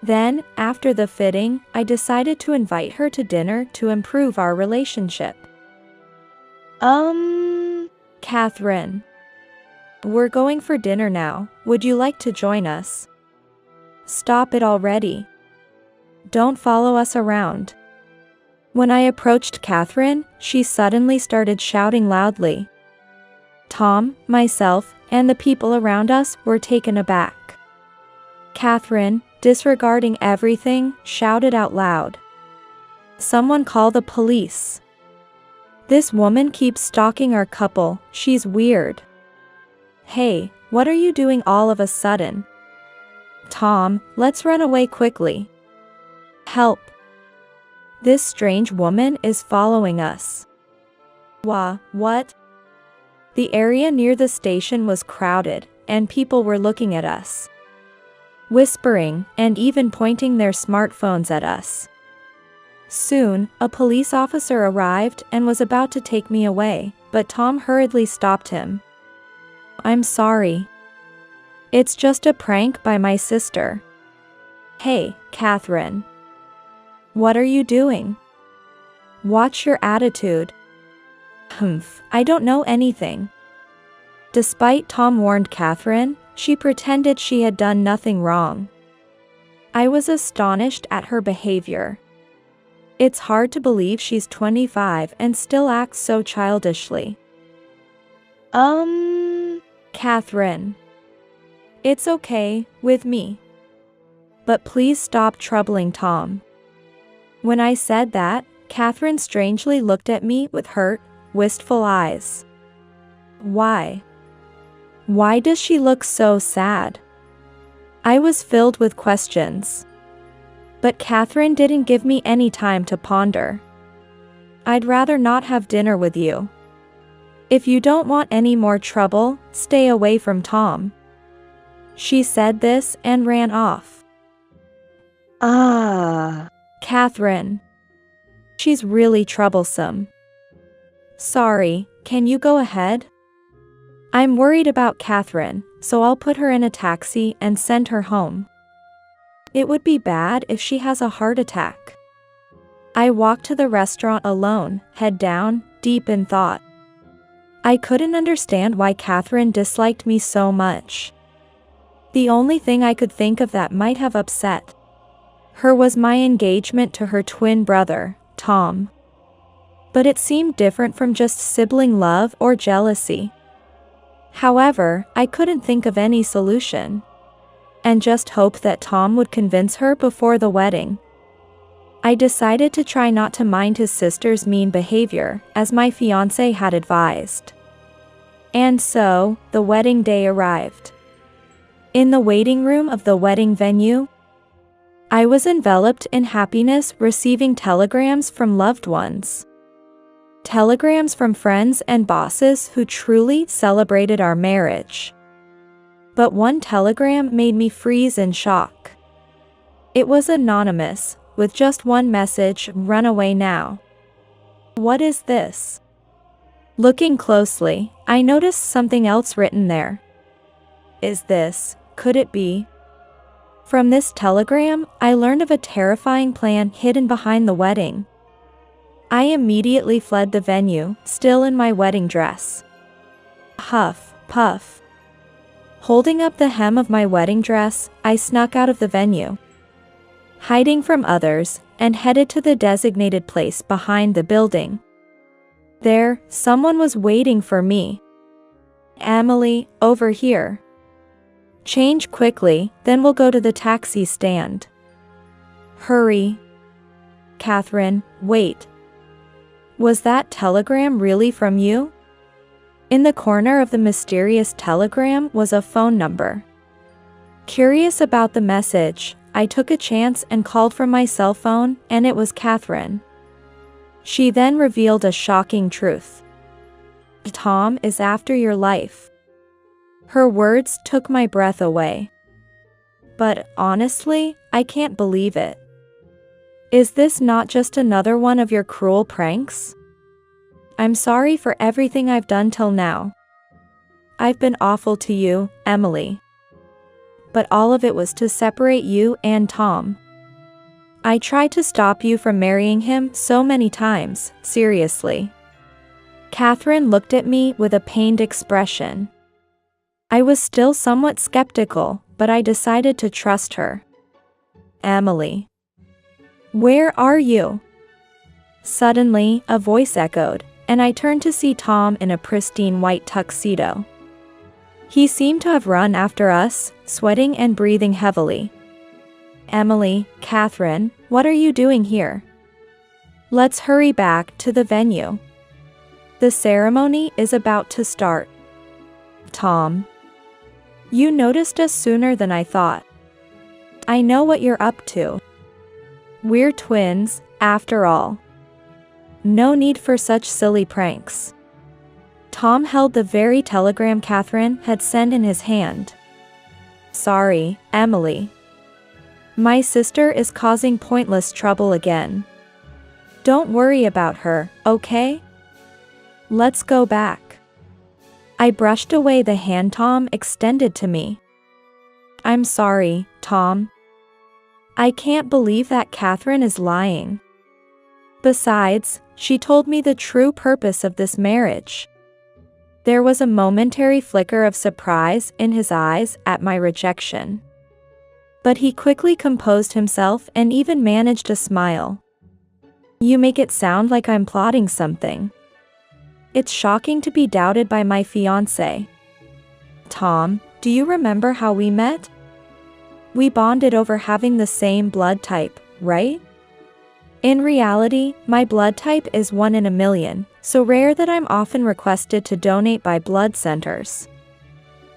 S1: Then, after the fitting, I decided to invite her to dinner to improve our relationship. Catherine. We're going for dinner now. Would you like to join us? Stop it already. Don't follow us around. When I approached Catherine, she suddenly started shouting loudly. Tom, myself, and the people around us were taken aback. Catherine, disregarding everything, shouted out loud. Someone call the police. This woman keeps stalking our couple, she's weird. Hey, what are you doing all of a sudden? Tom, let's run away quickly. Help. This strange woman is following us. What? The area near the station was crowded, and people were looking at us, whispering, and even pointing their smartphones at us. Soon, a police officer arrived and was about to take me away, but Tom hurriedly stopped him. I'm sorry. It's just a prank by my sister. Hey, Catherine. What are you doing? Watch your attitude. I don't know anything. Despite Tom warned Catherine, she pretended she had done nothing wrong. I was astonished at her behavior. It's hard to believe she's 25 and still acts so childishly. Catherine. It's okay, with me. But please stop troubling Tom. When I said that, Catherine strangely looked at me with hurt, wistful eyes. Why? Why does she look so sad? I was filled with questions. But Catherine didn't give me any time to ponder. I'd rather not have dinner with you. If you don't want any more trouble, stay away from Tom. She said this and ran off. Catherine. She's really troublesome. Sorry, can you go ahead? I'm worried about Catherine, so I'll put her in a taxi and send her home. It would be bad if she has a heart attack. I walked to the restaurant alone, head down, deep in thought. I couldn't understand why Catherine disliked me so much. The only thing I could think of that might have upset her was my engagement to her twin brother, Tom. But it seemed different from just sibling love or jealousy. However, I couldn't think of any solution, and just hoped that Tom would convince her before the wedding. I decided to try not to mind his sister's mean behavior, as my fiancé had advised. And so, the wedding day arrived. In the waiting room of the wedding venue, I was enveloped in happiness, receiving telegrams from loved ones. Telegrams from friends and bosses who truly celebrated our marriage. But one telegram made me freeze in shock. It was anonymous, with just one message: run away now. What is this? Looking closely, I noticed something else written there. Could it be? From this telegram, I learned of a terrifying plan hidden behind the wedding. I immediately fled the venue, still in my wedding dress. Huff, puff. Holding up the hem of my wedding dress, I snuck out of the venue, hiding from others, and headed to the designated place behind the building. There, someone was waiting for me. Emily, over here. Change quickly, then we'll go to the taxi stand. Hurry. Catherine, wait. Was that telegram really from you? In the corner of the mysterious telegram was a phone number. Curious about the message, I took a chance and called from my cell phone, and it was Catherine. She then revealed a shocking truth. Tom is after your life. Her words took my breath away. But honestly, I can't believe it. Is this not just another one of your cruel pranks? I'm sorry for everything I've done till now. I've been awful to you, Emily. But all of it was to separate you and Tom. I tried to stop you from marrying him so many times, seriously. Catherine looked at me with a pained expression. I was still somewhat skeptical, but I decided to trust her. Emily. Where are you? Suddenly, a voice echoed, and I turned to see Tom in a pristine white tuxedo. He seemed to have run after us, sweating and breathing heavily. Emily, Catherine, what are you doing here? Let's hurry back to the venue. The ceremony is about to start. Tom. You noticed us sooner than I thought. I know what you're up to. We're twins, after all. No need for such silly pranks. Tom held the very telegram Catherine had sent in his hand. Sorry, Emily. My sister is causing pointless trouble again. Don't worry about her, okay? Let's go back. I brushed away the hand Tom extended to me. I'm sorry, Tom. I can't believe that Catherine is lying. Besides, she told me the true purpose of this marriage. There was a momentary flicker of surprise in his eyes at my rejection. But he quickly composed himself and even managed a smile. You make it sound like I'm plotting something. It's shocking to be doubted by my fiancé. Tom, do you remember how we met? We bonded over having the same blood type, right? In reality, my blood type is 1 in a million, so rare that I'm often requested to donate by blood centers.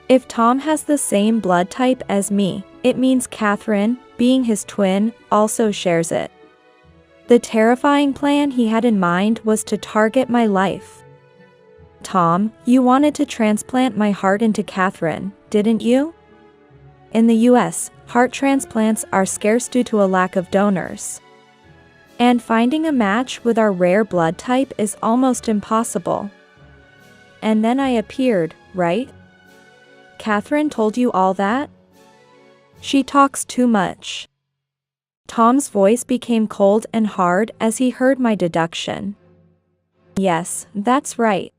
S1: If Tom has the same blood type as me, it means Catherine, being his twin, also shares it. The terrifying plan he had in mind was to target my life. Tom, you wanted to transplant my heart into Catherine, didn't you? In the US, heart transplants are scarce due to a lack of donors. And finding a match with our rare blood type is almost impossible. And then I appeared, right? Catherine told you all that? She talks too much. Tom's voice became cold and hard as he heard my deduction. Yes, that's right.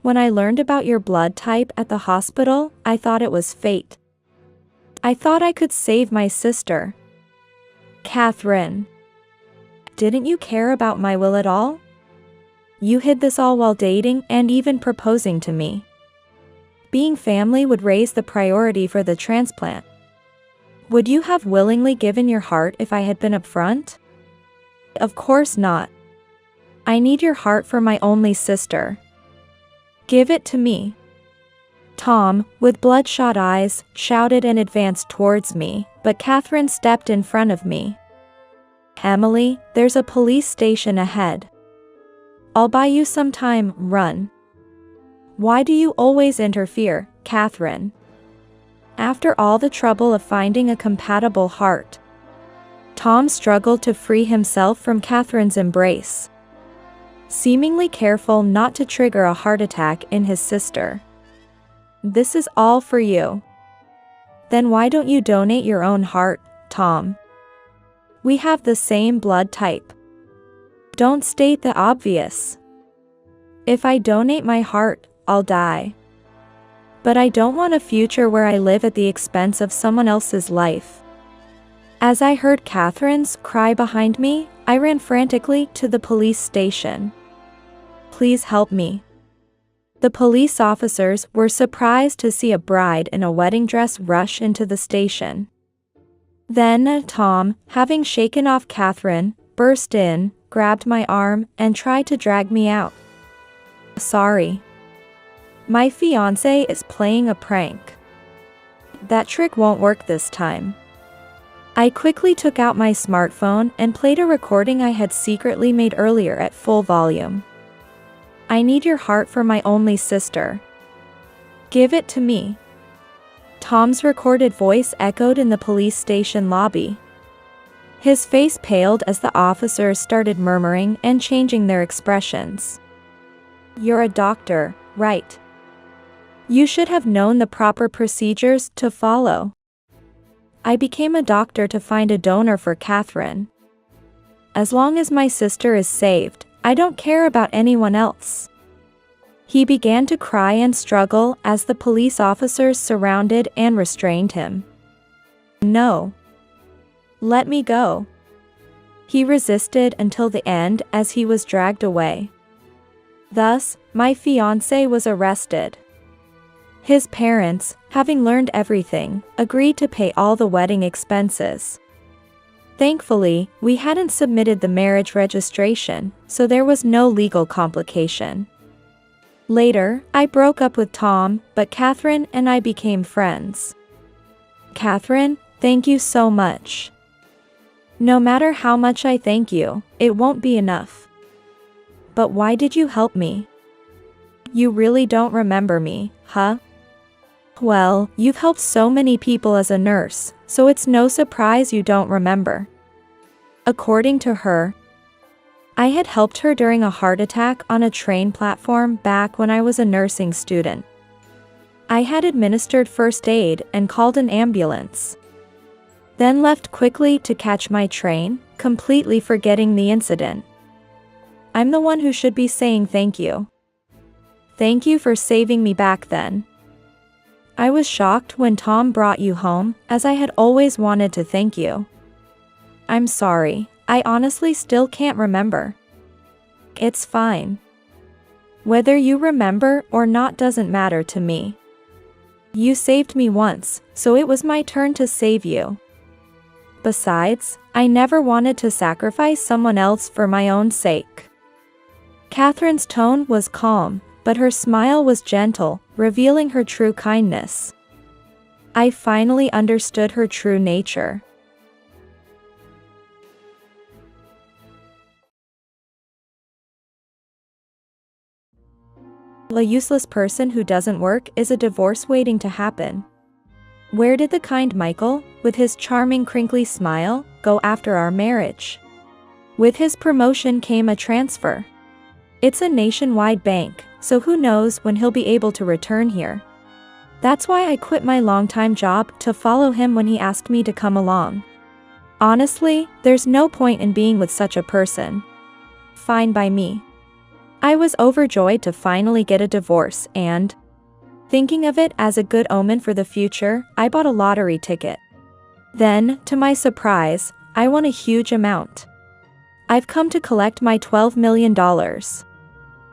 S1: When I learned about your blood type at the hospital, I thought it was fate. I thought I could save my sister. Catherine. Didn't you care about my will at all? You hid this all while dating and even proposing to me. Being family would raise the priority for the transplant. Would you have willingly given your heart if I had been upfront? Of course not. I need your heart for my only sister. Give it to me. Tom, with bloodshot eyes, shouted and advanced towards me, but Catherine stepped in front of me. Emily, there's a police station ahead. I'll buy you some time, run. Why do you always interfere, Catherine? After all the trouble of finding a compatible heart. Tom struggled to free himself from Catherine's embrace, seemingly careful not to trigger a heart attack in his sister. This is all for you. Then why don't you donate your own heart, Tom? We have the same blood type. Don't state the obvious. If I donate my heart, I'll die. But I don't want a future where I live at the expense of someone else's life. As I heard Catherine's cry behind me, I ran frantically to the police station. Please help me. The police officers were surprised to see a bride in a wedding dress rush into the station. Then Tom, having shaken off Catherine, burst in, grabbed my arm, and tried to drag me out. Sorry. My fiancé is playing a prank. That trick won't work this time. I quickly took out my smartphone and played a recording I had secretly made earlier at full volume. I need your heart for my only sister. Give it to me. Tom's recorded voice echoed in the police station lobby. His face paled as the officers started murmuring and changing their expressions. You're a doctor, right? You should have known the proper procedures to follow. I became a doctor to find a donor for Catherine. As long as my sister is saved, I don't care about anyone else. He began to cry and struggle as the police officers surrounded and restrained him. No. Let me go. He resisted until the end as he was dragged away. Thus, my fiancé was arrested. His parents, having learned everything, agreed to pay all the wedding expenses. Thankfully, we hadn't submitted the marriage registration, so there was no legal complication. Later, I broke up with Tom, but Catherine and I became friends. Catherine, thank you so much. No matter how much I thank you, it won't be enough. But why did you help me? You really don't remember me, huh? Well, you've helped so many people as a nurse, so it's no surprise you don't remember. According to her, I had helped her during a heart attack on a train platform back when I was a nursing student. I had administered first aid and called an ambulance. Then left quickly to catch my train, completely forgetting the incident. I'm the one who should be saying thank you. Thank you for saving me back then. I was shocked when Tom brought you home, as I had always wanted to thank you. I'm sorry, I honestly still can't remember. It's fine. Whether you remember or not doesn't matter to me. You saved me once, so it was my turn to save you. Besides, I never wanted to sacrifice someone else for my own sake. Catherine's tone was calm, but her smile was gentle, revealing her true kindness. I finally understood her true nature. A useless person who doesn't work is a divorce waiting to happen. Where did the kind Michael, with his charming crinkly smile, go after our marriage? With his promotion came a transfer. It's a nationwide bank, so who knows when he'll be able to return here. That's why I quit my longtime job to follow him when he asked me to come along. Honestly, there's no point in being with such a person. Fine by me. I was overjoyed to finally get a divorce and, thinking of it as a good omen for the future, I bought a lottery ticket. Then, to my surprise, I won a huge amount. I've come to collect my $12 million.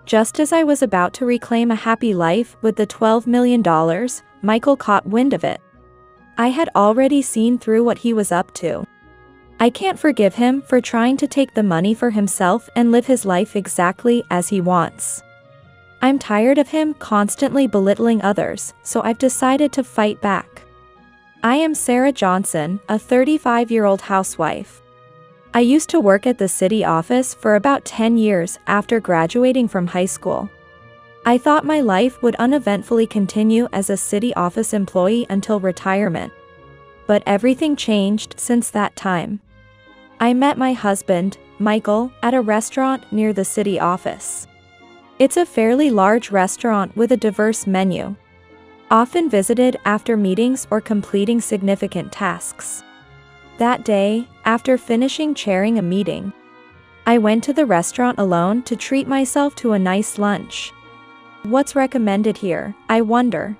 S1: Just as I was about to reclaim a happy life with the $12 million, Michael caught wind of it. I had already seen through what he was up to. I can't forgive him for trying to take the money for himself and live his life exactly as he wants. I'm tired of him constantly belittling others, so I've decided to fight back. I am Sarah Johnson, a 35-year-old housewife. I used to work at the city office for about 10 years after graduating from high school. I thought my life would uneventfully continue as a city office employee until retirement. But everything changed since that time. I met my husband, Michael, at a restaurant near the city office. It's a fairly large restaurant with a diverse menu. often visited after meetings or completing significant tasks. That day, after finishing chairing a meeting, I went to the restaurant alone to treat myself to a nice lunch. What's recommended here, I wonder?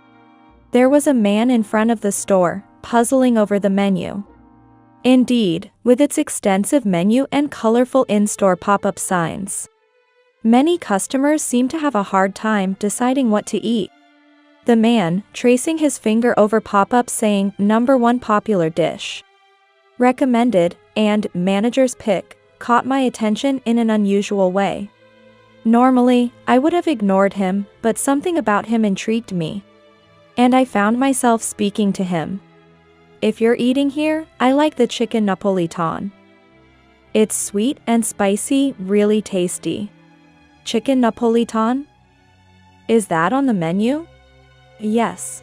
S1: There was a man in front of the store, puzzling over the menu. Indeed, with its extensive menu and colorful in-store pop-up signs, many customers seem to have a hard time deciding what to eat. The man, tracing his finger over pop-ups saying, #1 popular dish, recommended, and manager's pick, caught my attention in an unusual way. Normally, I would have ignored him, but something about him intrigued me, and I found myself speaking to him. If you're eating here, I like the chicken Napolitan. It's sweet and spicy, really tasty. Chicken Napolitan? Is that on the menu? Yes.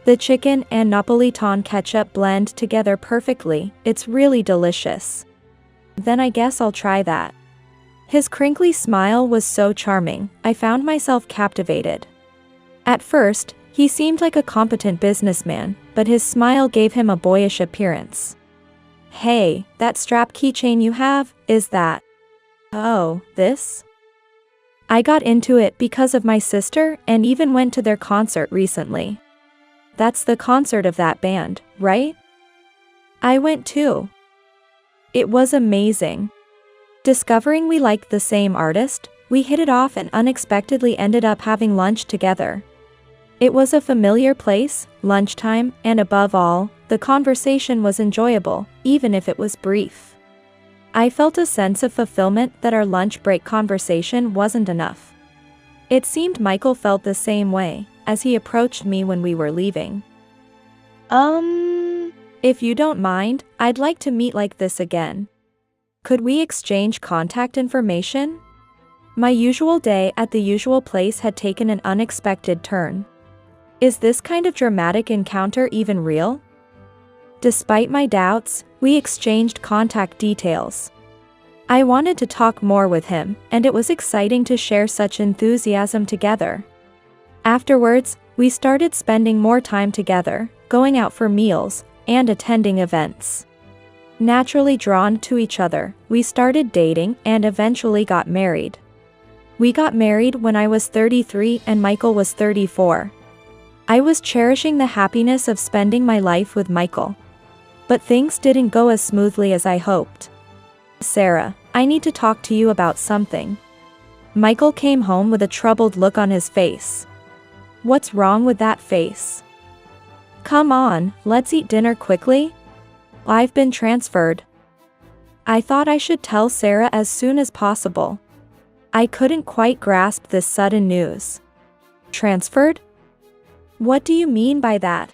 S1: The chicken and Napolitan ketchup blend together perfectly, it's really delicious. Then I guess I'll try that. His crinkly smile was so charming, I found myself captivated. At first, he seemed like a competent businessman, but his smile gave him a boyish appearance. Hey, that strap keychain you have, is that? Oh, this? I got into it because of my sister and even went to their concert recently. That's the concert of that band, right? I went too. It was amazing. Discovering we liked the same artist, we hit it off and unexpectedly ended up having lunch together. It was a familiar place, lunchtime, and above all, the conversation was enjoyable, even if it was brief. I felt a sense of fulfillment that our lunch break conversation wasn't enough. It seemed Michael felt the same way, as he approached me when we were leaving. If you don't mind, I'd like to meet like this again. Could we exchange contact information? My usual day at the usual place had taken an unexpected turn. Is this kind of dramatic encounter even real? Despite my doubts, we exchanged contact details. I wanted to talk more with him, and it was exciting to share such enthusiasm together. Afterwards, we started spending more time together, going out for meals, and attending events. Naturally drawn to each other, we started dating and eventually got married. We got married when I was 33 and Michael was 34. I was cherishing the happiness of spending my life with Michael. But things didn't go as smoothly as I hoped. Sarah, I need to talk to you about something. Michael came home with a troubled look on his face. What's wrong with that face? Come on, let's eat dinner quickly. I've been transferred. I thought I should tell Sarah as soon as possible. I couldn't quite grasp this sudden news. Transferred? What do you mean by that?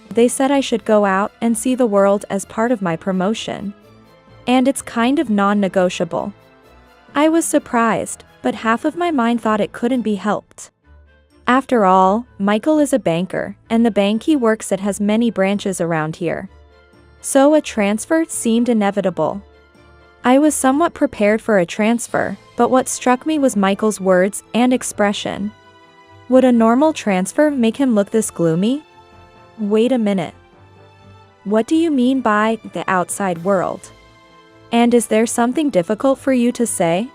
S1: They said I should go out and see the world as part of my promotion. And it's kind of non-negotiable. I was surprised, but half of my mind thought it couldn't be helped. After all, Michael is a banker, and the bank he works at has many branches around here. So a transfer seemed inevitable. I was somewhat prepared for a transfer, but what struck me was Michael's words and expression. Would a normal transfer make him look this gloomy? Wait a minute. What do you mean by the outside world? And is there something difficult for you to say?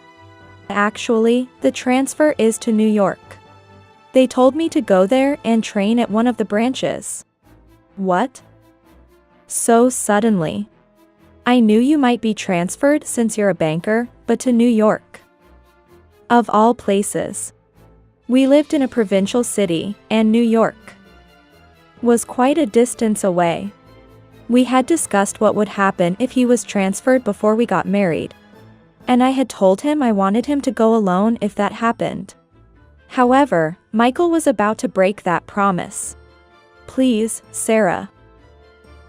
S1: Actually, the transfer is to New York. They told me to go there and train at one of the branches. What? So suddenly. I knew you might be transferred since you're a banker, but to New York. Of all places. We lived in a provincial city, and New York was quite a distance away. We had discussed what would happen if he was transferred before we got married, and I had told him I wanted him to go alone if that happened. However, Michael was about to break that promise. Please, Sarah.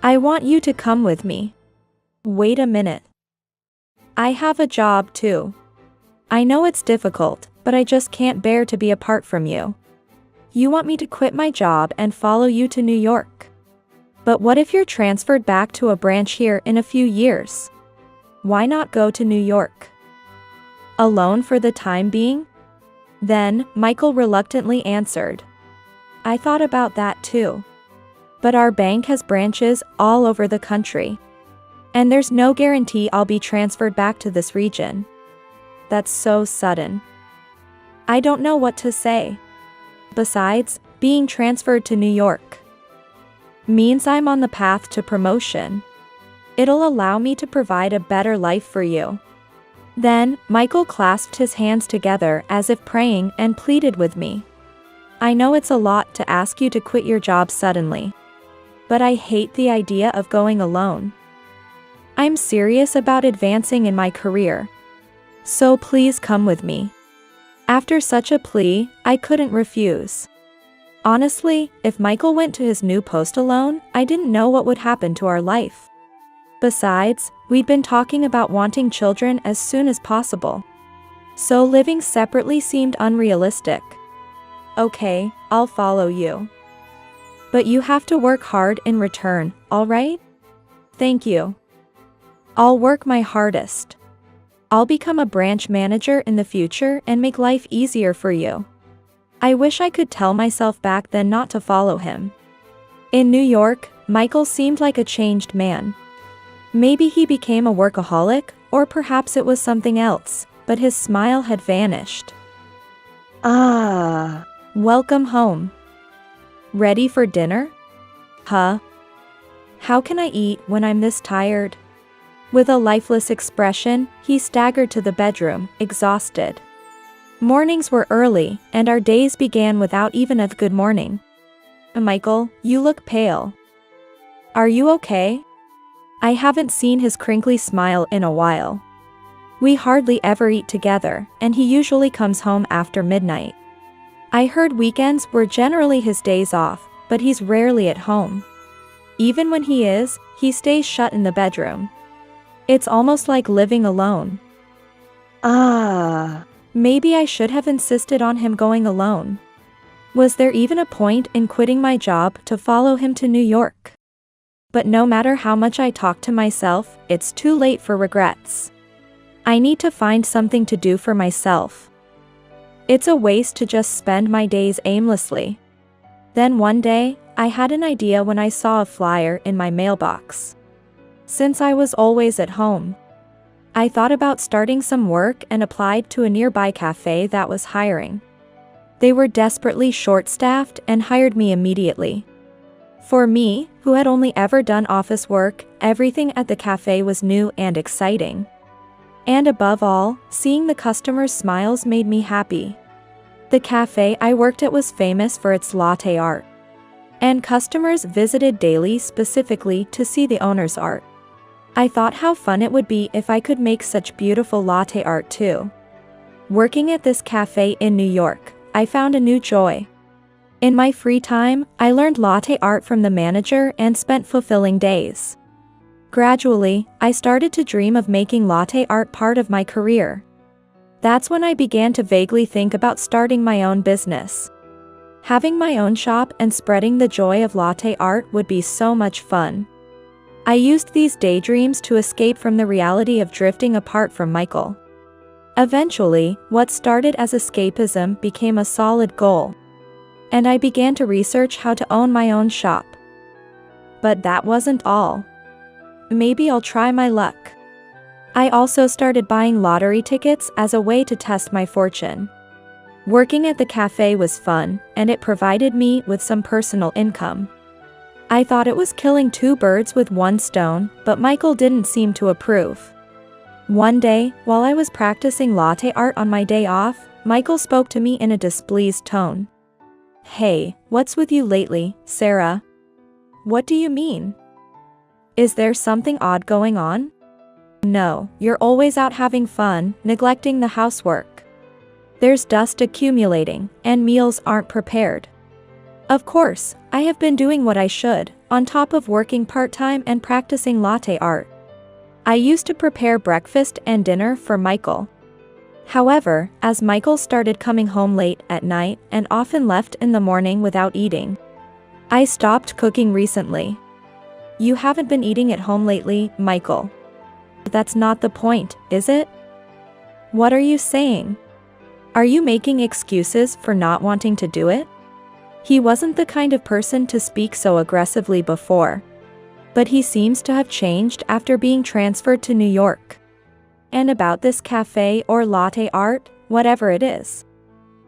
S1: I want you to come with me. Wait a minute. I have a job too. I know it's difficult, but I just can't bear to be apart from you. You want me to quit my job and follow you to New York. But what if you're transferred back to a branch here in a few years? Why not go to New York? Alone for the time being? Then, Michael reluctantly answered. I thought about that too. But our bank has branches all over the country. And there's no guarantee I'll be transferred back to this region. That's so sudden. I don't know what to say. Besides, being transferred to New York means I'm on the path to promotion. It'll allow me to provide a better life for you. Then, Michael clasped his hands together as if praying and pleaded with me. I know it's a lot to ask you to quit your job suddenly. But I hate the idea of going alone. I'm serious about advancing in my career. So please come with me. After such a plea, I couldn't refuse. Honestly, if Michael went to his new post alone, I didn't know what would happen to our life. Besides, we'd been talking about wanting children as soon as possible. So living separately seemed unrealistic. Okay, I'll follow you. But you have to work hard in return, alright? Thank you. I'll work my hardest. I'll become a branch manager in the future and make life easier for you. I wish I could tell myself back then not to follow him. In New York, Michael seemed like a changed man. Maybe he became a workaholic, or perhaps it was something else, but his smile had vanished. Welcome home. Ready for dinner? Huh? How can I eat when I'm this tired? With a lifeless expression, he staggered to the bedroom, exhausted. Mornings were early, and our days began without even a good morning. Michael, you look pale. Are you okay? I haven't seen his crinkly smile in a while. We hardly ever eat together, and he usually comes home after midnight. I heard weekends were generally his days off, but he's rarely at home. Even when he is, he stays shut in the bedroom. It's almost like living alone. Maybe I should have insisted on him going alone. Was there even a point in quitting my job to follow him to New York? But no matter how much I talk to myself, it's too late for regrets. I need to find something to do for myself. It's a waste to just spend my days aimlessly. Then one day, I had an idea when I saw a flyer in my mailbox. Since I was always at home, I thought about starting some work and applied to a nearby cafe that was hiring. They were desperately short-staffed and hired me immediately. For me, who had only ever done office work, everything at the cafe was new and exciting. And above all, seeing the customers' smiles made me happy. The cafe I worked at was famous for its latte art. And customers visited daily specifically to see the owner's art. I thought how fun it would be if I could make such beautiful latte art too. Working at this cafe in New York, I found a new joy. In my free time, I learned latte art from the manager and spent fulfilling days. Gradually, I started to dream of making latte art part of my career. That's when I began to vaguely think about starting my own business. Having my own shop and spreading the joy of latte art would be so much fun. I used these daydreams to escape from the reality of drifting apart from Michael. Eventually, what started as escapism became a solid goal. And I began to research how to own my own shop. But that wasn't all. Maybe I'll try my luck. I also started buying lottery tickets as a way to test my fortune. Working at the cafe was fun, and it provided me with some personal income. I thought it was killing two birds with one stone, but Michael didn't seem to approve. One day, while I was practicing latte art on my day off, Michael spoke to me in a displeased tone. Hey, what's with you lately, Sarah? What do you mean? Is there something odd going on? No, you're always out having fun, neglecting the housework. There's dust accumulating, and meals aren't prepared. Of course, I have been doing what I should, on top of working part-time and practicing latte art. I used to prepare breakfast and dinner for Michael. However, as Michael started coming home late at night and often left in the morning without eating, I stopped cooking recently. You haven't been eating at home lately, Michael. That's not the point, is it? What are you saying? Are you making excuses for not wanting to do it? He wasn't the kind of person to speak so aggressively before. But he seems to have changed after being transferred to New York. And about this cafe or latte art, whatever it is.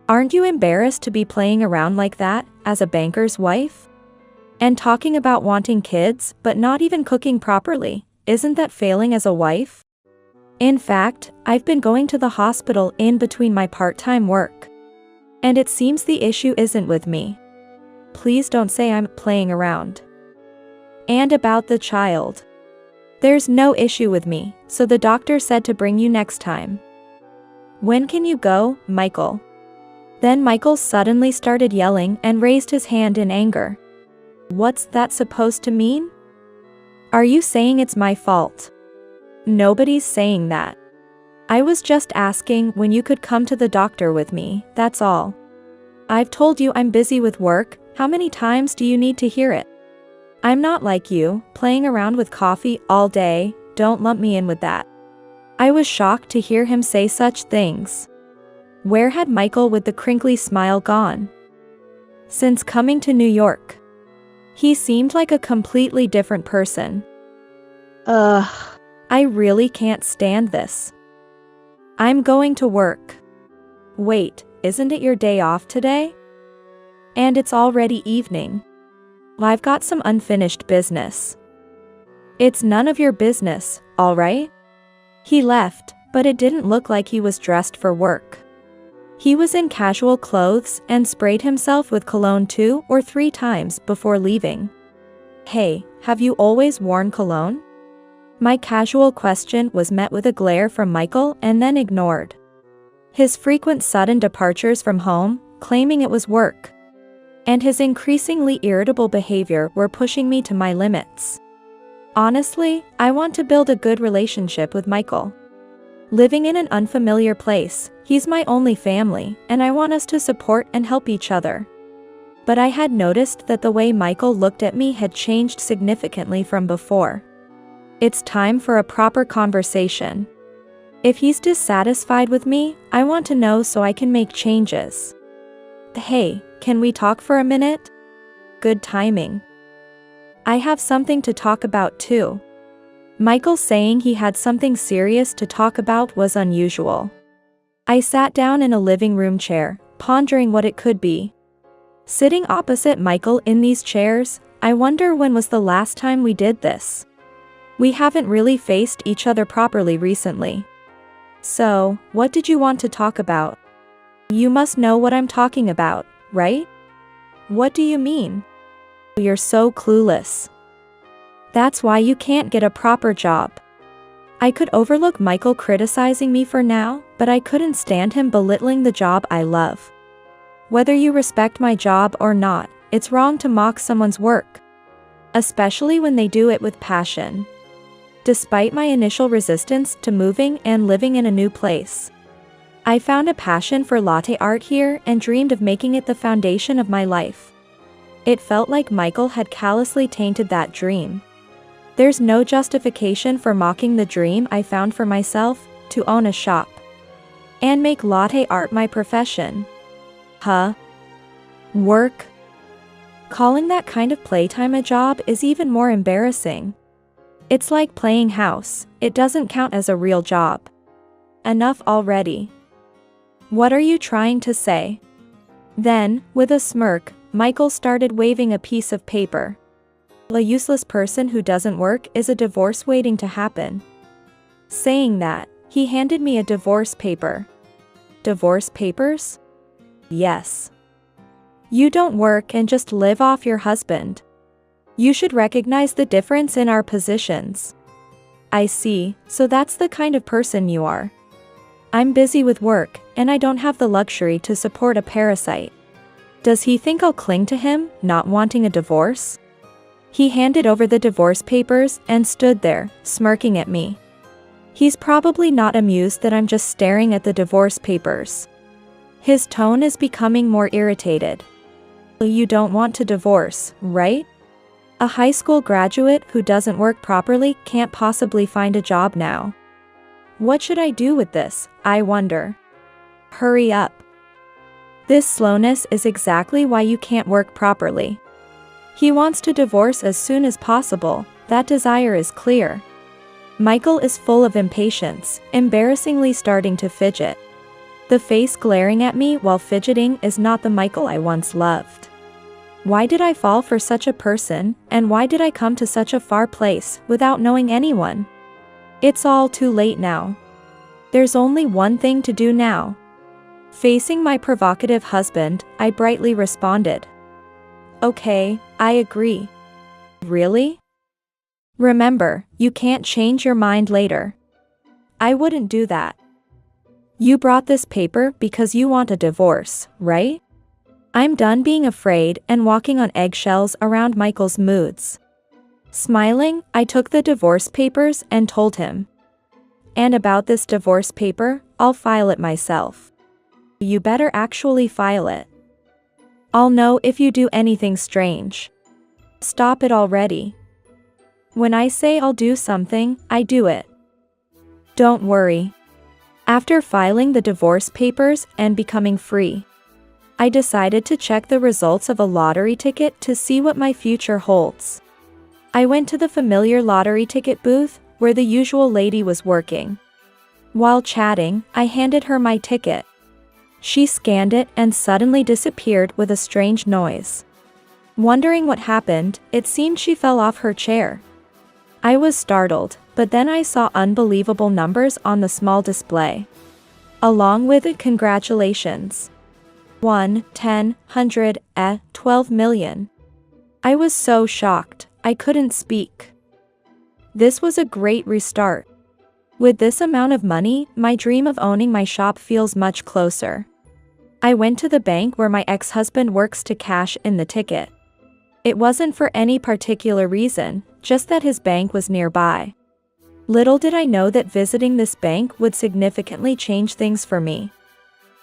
S1: Aren't you embarrassed to be playing around like that as a banker's wife? And talking about wanting kids but not even cooking properly, isn't that failing as a wife? In fact, I've been going to the hospital in between my part-time work. And it seems the issue isn't with me. Please don't say I'm playing around. And about the child. There's no issue with me, so the doctor said to bring you next time. When can you go, Michael? Then Michael suddenly started yelling and raised his hand in anger. What's that supposed to mean? Are you saying it's my fault? Nobody's saying that. I was just asking when you could come to the doctor with me, that's all. I've told you I'm busy with work, how many times do you need to hear it? I'm not like you, playing around with coffee all day, don't lump me in with that. I was shocked to hear him say such things. Where had Michael with the crinkly smile gone? Since coming to New York. He seemed like a completely different person. Ugh, I really can't stand this. I'm going to work. Wait, isn't it your day off today? And it's already evening. I've got some unfinished business. It's none of your business, all right? He left, but it didn't look like he was dressed for work. He was in casual clothes and sprayed himself with cologne 2 or 3 times before leaving. Hey, have you always worn cologne? My casual question was met with a glare from Michael and then ignored. His frequent sudden departures from home, claiming it was work, and his increasingly irritable behavior were pushing me to my limits. Honestly, I want to build a good relationship with Michael. Living in an unfamiliar place, he's my only family, and I want us to support and help each other. But I had noticed that the way Michael looked at me had changed significantly from before. It's time for a proper conversation. If he's dissatisfied with me, I want to know so I can make changes. Hey, can we talk for a minute? Good timing. I have something to talk about too. Michael saying he had something serious to talk about was unusual. I sat down in a living room chair, pondering what it could be. Sitting opposite Michael in these chairs, I wonder when was the last time we did this. We haven't really faced each other properly recently. So, what did you want to talk about? You must know what I'm talking about, right? What do you mean? You're so clueless. That's why you can't get a proper job. I could overlook Michael criticizing me for now, but I couldn't stand him belittling the job I love. Whether you respect my job or not, it's wrong to mock someone's work. Especially when they do it with passion. Despite my initial resistance to moving and living in a new place, I found a passion for latte art here and dreamed of making it the foundation of my life. It felt like Michael had callously tainted that dream. There's no justification for mocking the dream I found for myself, to own a shop and make latte art my profession. Huh? Work? Calling that kind of playtime a job is even more embarrassing. It's like playing house, it doesn't count as a real job. Enough already. What are you trying to say? Then, with a smirk, Michael started waving a piece of paper. A useless person who doesn't work is a divorce waiting to happen. Saying that, he handed me a divorce paper. Divorce papers? Yes. You don't work and just live off your husband. You should recognize the difference in our positions. I see, so that's the kind of person you are. I'm busy with work, and I don't have the luxury to support a parasite. Does he think I'll cling to him, not wanting a divorce? He handed over the divorce papers and stood there, smirking at me. He's probably not amused that I'm just staring at the divorce papers. His tone is becoming more irritated. You don't want to divorce, right? A high school graduate who doesn't work properly can't possibly find a job now. What should I do with this, I wonder? Hurry up. This slowness is exactly why you can't work properly. He wants to divorce as soon as possible, that desire is clear. Michael is full of impatience, embarrassingly starting to fidget. The face glaring at me while fidgeting is not the Michael I once loved. Why did I fall for such a person, and why did I come to such a far place without knowing anyone? It's all too late now. There's only one thing to do now. Facing my provocative husband, I brightly responded. Okay, I agree. Really? Remember, you can't change your mind later. I wouldn't do that. You brought this paper because you want a divorce, right? I'm done being afraid and walking on eggshells around Michael's moods. Smiling, I took the divorce papers and told him. And about this divorce paper, I'll file it myself. You better actually file it. I'll know if you do anything strange. Stop it already. When I say I'll do something, I do it. Don't worry. After filing the divorce papers and becoming free, I decided to check the results of a lottery ticket to see what my future holds. I went to the familiar lottery ticket booth, where the usual lady was working. While chatting, I handed her my ticket. She scanned it and suddenly disappeared with a strange noise. Wondering what happened, it seemed she fell off her chair. I was startled, but then I saw unbelievable numbers on the small display. Along with it, congratulations. 1, 10, 100, 12 million. I was so shocked, I couldn't speak. This was a great restart. With this amount of money, my dream of owning my shop feels much closer. I went to the bank where my ex-husband works to cash in the ticket. It wasn't for any particular reason, just that his bank was nearby. Little did I know that visiting this bank would significantly change things for me.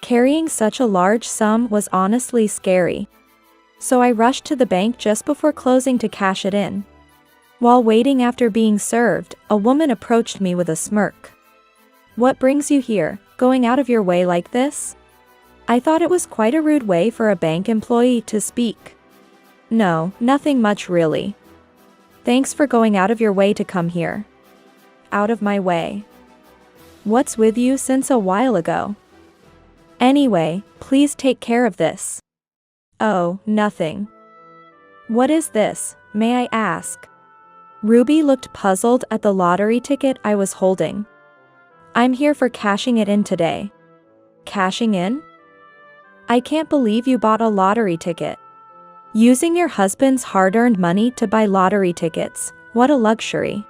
S1: Carrying such a large sum was honestly scary. So I rushed to the bank just before closing to cash it in. While waiting after being served, a woman approached me with a smirk. What brings you here, going out of your way like this? I thought it was quite a rude way for a bank employee to speak. No, nothing much really. Thanks for going out of your way to come here. Out of my way. What's with you since a while ago? Anyway, please take care of this. Oh, nothing. What is this, may I ask? Ruby looked puzzled at the lottery ticket I was holding. I'm here for cashing it in today. Cashing in? I can't believe you bought a lottery ticket. Using your husband's hard-earned money to buy lottery tickets, what a luxury.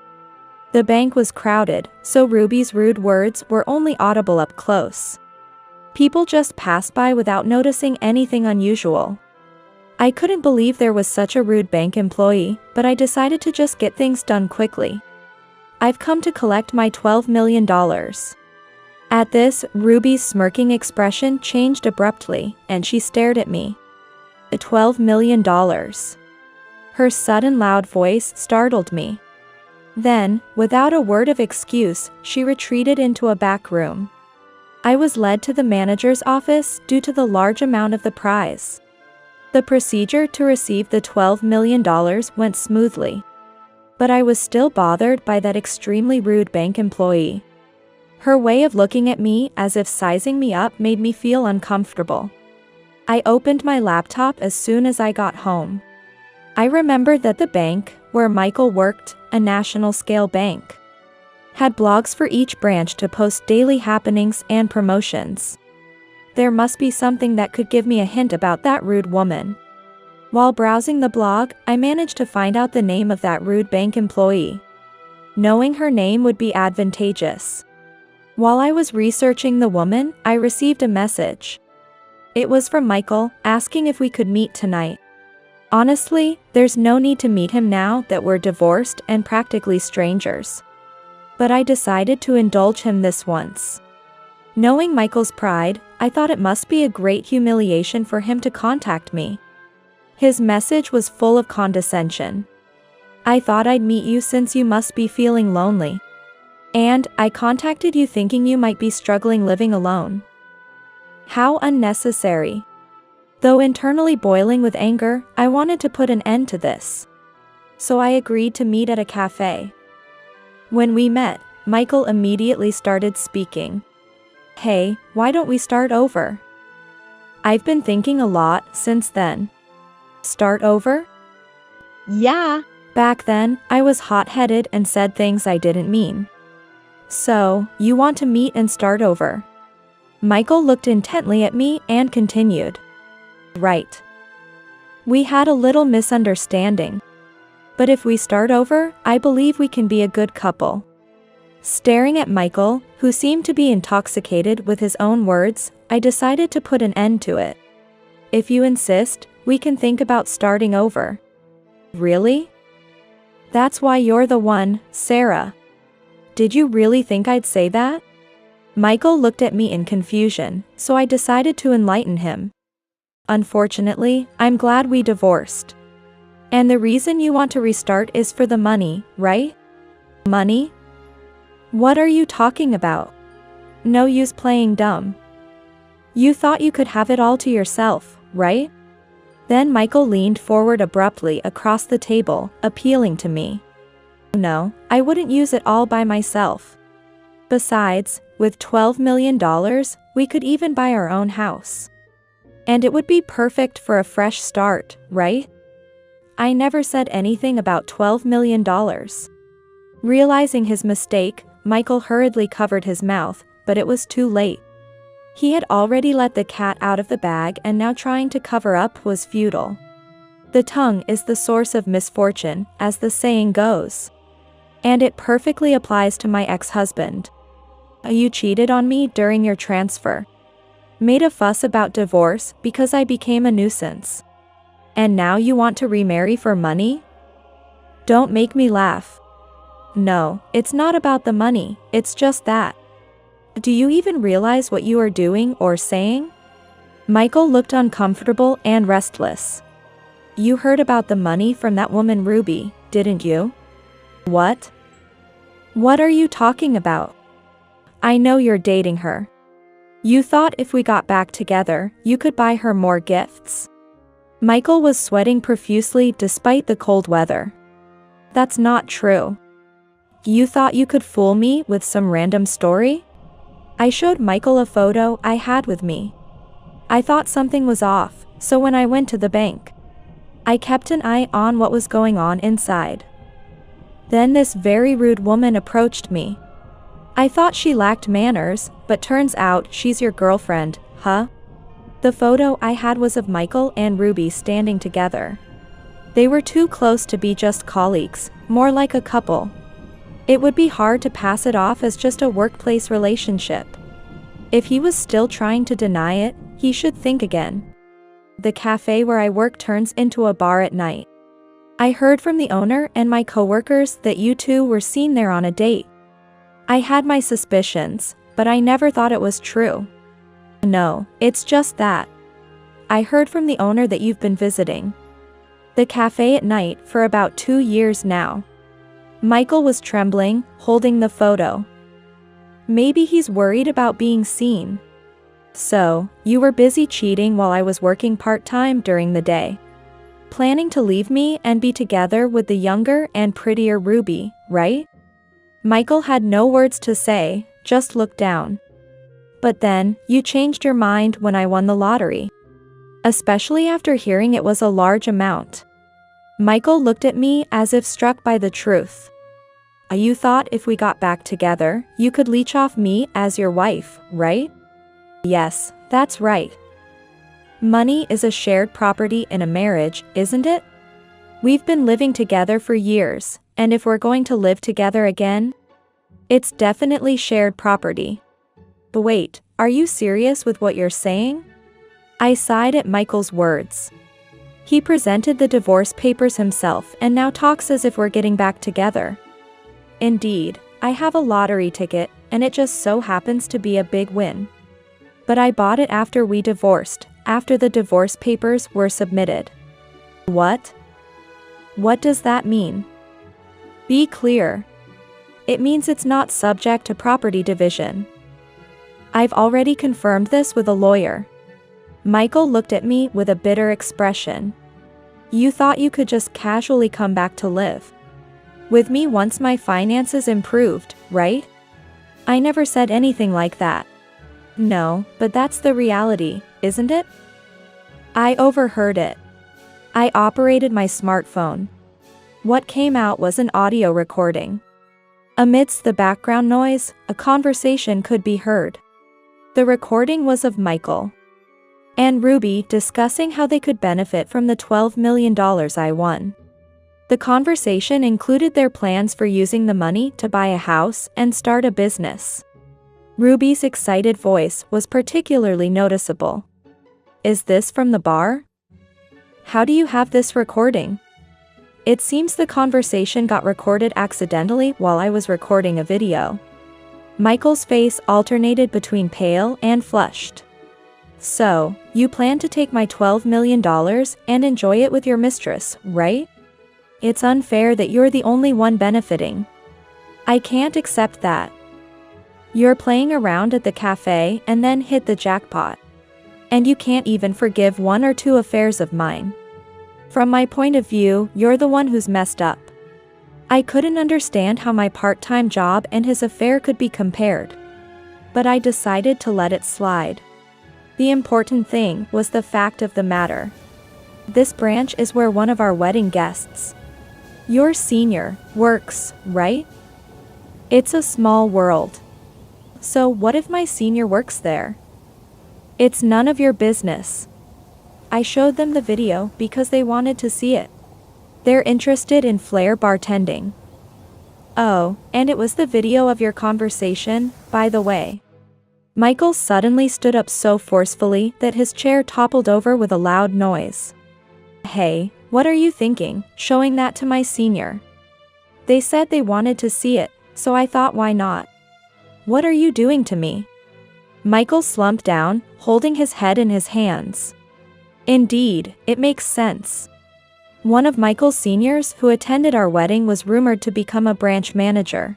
S1: The bank was crowded, so Ruby's rude words were only audible up close. People just passed by without noticing anything unusual. I couldn't believe there was such a rude bank employee, but I decided to just get things done quickly. I've come to collect my $12 million. At this, Ruby's smirking expression changed abruptly, and she stared at me. $12 million. Her sudden loud voice startled me. Then, without a word of excuse, she retreated into a back room. I was led to the manager's office due to the large amount of the prize. The procedure to receive the $12 million went smoothly. But I was still bothered by that extremely rude bank employee. Her way of looking at me as if sizing me up made me feel uncomfortable. I opened my laptop as soon as I got home. I remembered that the bank, where Michael worked, a national-scale bank, had blogs for each branch to post daily happenings and promotions. There must be something that could give me a hint about that rude woman. While browsing the blog, I managed to find out the name of that rude bank employee. Knowing her name would be advantageous. While I was researching the woman, I received a message. It was from Michael, asking if we could meet tonight. Honestly, there's no need to meet him now that we're divorced and practically strangers. But I decided to indulge him this once. Knowing Michael's pride, I thought it must be a great humiliation for him to contact me. His message was full of condescension. I thought I'd meet you since you must be feeling lonely. And I contacted you thinking you might be struggling living alone. How unnecessary. Though internally boiling with anger, I wanted to put an end to this. So I agreed to meet at a cafe. When we met, Michael immediately started speaking. Hey, why don't we start over? I've been thinking a lot since then. Start over?
S4: Yeah.
S1: Back then, I was hot-headed and said things I didn't mean. So, you want to meet and start over? Michael looked intently at me and continued. Right. We had a little misunderstanding. But if we start over, I believe we can be a good couple. Staring at Michael, who seemed to be intoxicated with his own words, I decided to put an end to it. If you insist, we can think about starting over. Really? That's why you're the one, Sarah. Did you really think I'd say that? Michael looked at me in confusion, so I decided to enlighten him. Unfortunately, I'm glad we divorced. And the reason you want to restart is for the money, right? Money? What are you talking about? No use playing dumb. You thought you could have it all to yourself, right? Then Michael leaned forward abruptly across the table, appealing to me. No, I wouldn't use it all by myself. Besides, with $12 million, we could even buy our own house. And it would be perfect for a fresh start, right? I never said anything about $12 million. Realizing his mistake, Michael hurriedly covered his mouth, but it was too late. He had already let the cat out of the bag, and now trying to cover up was futile. The tongue is the source of misfortune, as the saying goes. And it perfectly applies to my ex-husband. You cheated on me during your transfer. Made a fuss about divorce because I became a nuisance. And now you want to remarry for money? Don't make me laugh. No, it's not about the money, it's just that. Do you even realize what you are doing or saying? Michael looked uncomfortable and restless. You heard about the money from that woman Ruby, didn't you? What? What are you talking about? I know you're dating her. You thought if we got back together, you could buy her more gifts. Michael was sweating profusely despite the cold weather. That's not true. You thought you could fool me with some random story? I showed Michael a photo I had with me. I thought something was off, so when I went to the bank, I kept an eye on what was going on inside. Then this very rude woman approached me. I thought she lacked manners, but turns out she's your girlfriend, huh? The photo I had was of Michael and Ruby standing together. They were too close to be just colleagues, more like a couple. It would be hard to pass it off as just a workplace relationship. If he was still trying to deny it, he should think again. The cafe where I work turns into a bar at night. I heard from the owner and my coworkers that you two were seen there on a date. I had my suspicions, but I never thought it was true. No, it's just that. I heard from the owner that you've been visiting the cafe at night for about 2 years now. Michael was trembling, holding the photo. Maybe he's worried about being seen. So, you were busy cheating while I was working part-time during the day. Planning to leave me and be together with the younger and prettier Ruby, right? Michael had no words to say, just looked down. But then, you changed your mind when I won the lottery. Especially after hearing it was a large amount. Michael looked at me as if struck by the truth. You thought if we got back together, you could leech off me as your wife, right? Yes, that's right. Money is a shared property in a marriage, isn't it? We've been living together for years, and if we're going to live together again, it's definitely shared property. But wait, are you serious with what you're saying? I sighed at Michael's words. He presented the divorce papers himself and now talks as if we're getting back together. Indeed, I have a lottery ticket, and it just so happens to be a big win. But I bought it after we divorced, after the divorce papers were submitted. What? What does that mean? Be clear. It means it's not subject to property division. I've already confirmed this with a lawyer. Michael looked at me with a bitter expression. You thought you could just casually come back to live with me once my finances improved, right? I never said anything like that. No, but that's the reality, isn't it? I overheard it. I operated my smartphone. What came out was an audio recording. Amidst the background noise, a conversation could be heard. The recording was of Michael and Ruby discussing how they could benefit from the $12 million I won. The conversation included their plans for using the money to buy a house and start a business. Ruby's excited voice was particularly noticeable. Is this from the bar? How do you have this recording? It seems the conversation got recorded accidentally while I was recording a video. Michael's face alternated between pale and flushed. So, you plan to take my $12 million and enjoy it with your mistress, right? It's unfair that you're the only one benefiting. I can't accept that. You're playing around at the cafe and then hit the jackpot. And you can't even forgive 1 or 2 affairs of mine. From my point of view, you're the one who's messed up. I couldn't understand how my part-time job and his affair could be compared. But I decided to let it slide. The important thing was the fact of the matter. This branch is where one of our wedding guests, your senior, works, right? It's a small world. So what if my senior works there? It's none of your business. I showed them the video because they wanted to see it. They're interested in flair bartending. Oh, and it was the video of your conversation, by the way. Michael suddenly stood up so forcefully that his chair toppled over with a loud noise. Hey, what are you thinking, showing that to my senior? They said they wanted to see it, so I thought why not? What are you doing to me? Michael slumped down, holding his head in his hands. Indeed, it makes sense. One of Michael's seniors who attended our wedding was rumored to become a branch manager.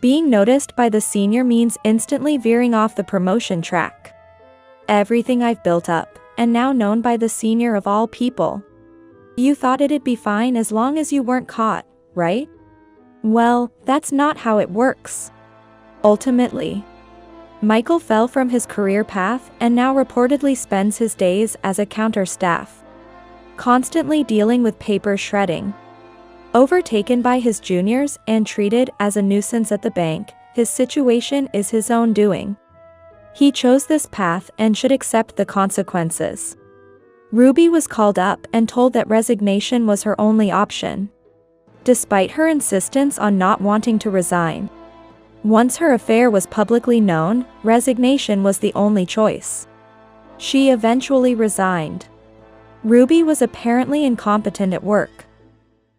S1: Being noticed by the senior means instantly veering off the promotion track. Everything I've built up, and now known by the senior of all people. You thought it'd be fine as long as you weren't caught, right? Well, that's not how it works. Ultimately, Michael fell from his career path and now reportedly spends his days as a counter staff, constantly dealing with paper shredding. Overtaken by his juniors and treated as a nuisance at the bank, his situation is his own doing. He chose this path and should accept the consequences. Ruby was called up and told that resignation was her only option, despite her insistence on not wanting to resign. Once her affair was publicly known, resignation was the only choice. She eventually resigned. Ruby was apparently incompetent at work,